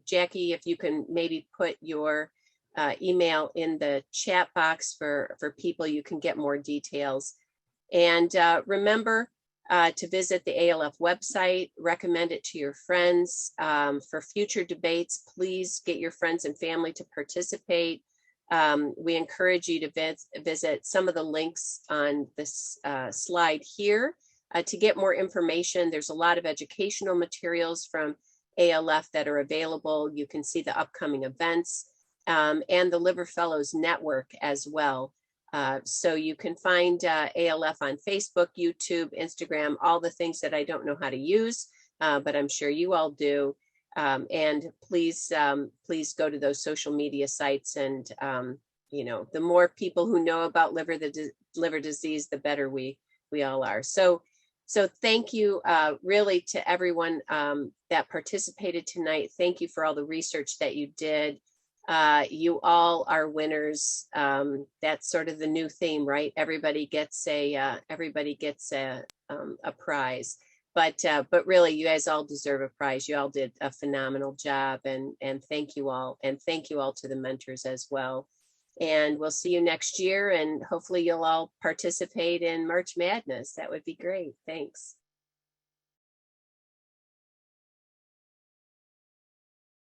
Jackie, if you can maybe put your email in the chat box for people, you can get more details. And remember to visit the ALF website, recommend it to your friends. For future debates, please get your friends and family to participate. We encourage you to visit some of the links on this slide here to get more information. There's a lot of educational materials from ALF that are available. You can see the upcoming events and the Liver Fellows Network as well. So you can find ALF on Facebook, YouTube, Instagram, all the things that I don't know how to use, but I'm sure you all do. And please go to those social media sites. And, you know, the more people who know about liver liver disease, the better we all are. So thank you really to everyone that participated tonight. Thank you for all the research that you did. You all are winners. That's sort of the new theme, right? Everybody gets a prize. But really, you guys all deserve a prize. You all did a phenomenal job, and thank you all, and thank you all to the mentors as well. And we'll see you next year, and hopefully you'll all participate in March Madness. That would be great. Thanks.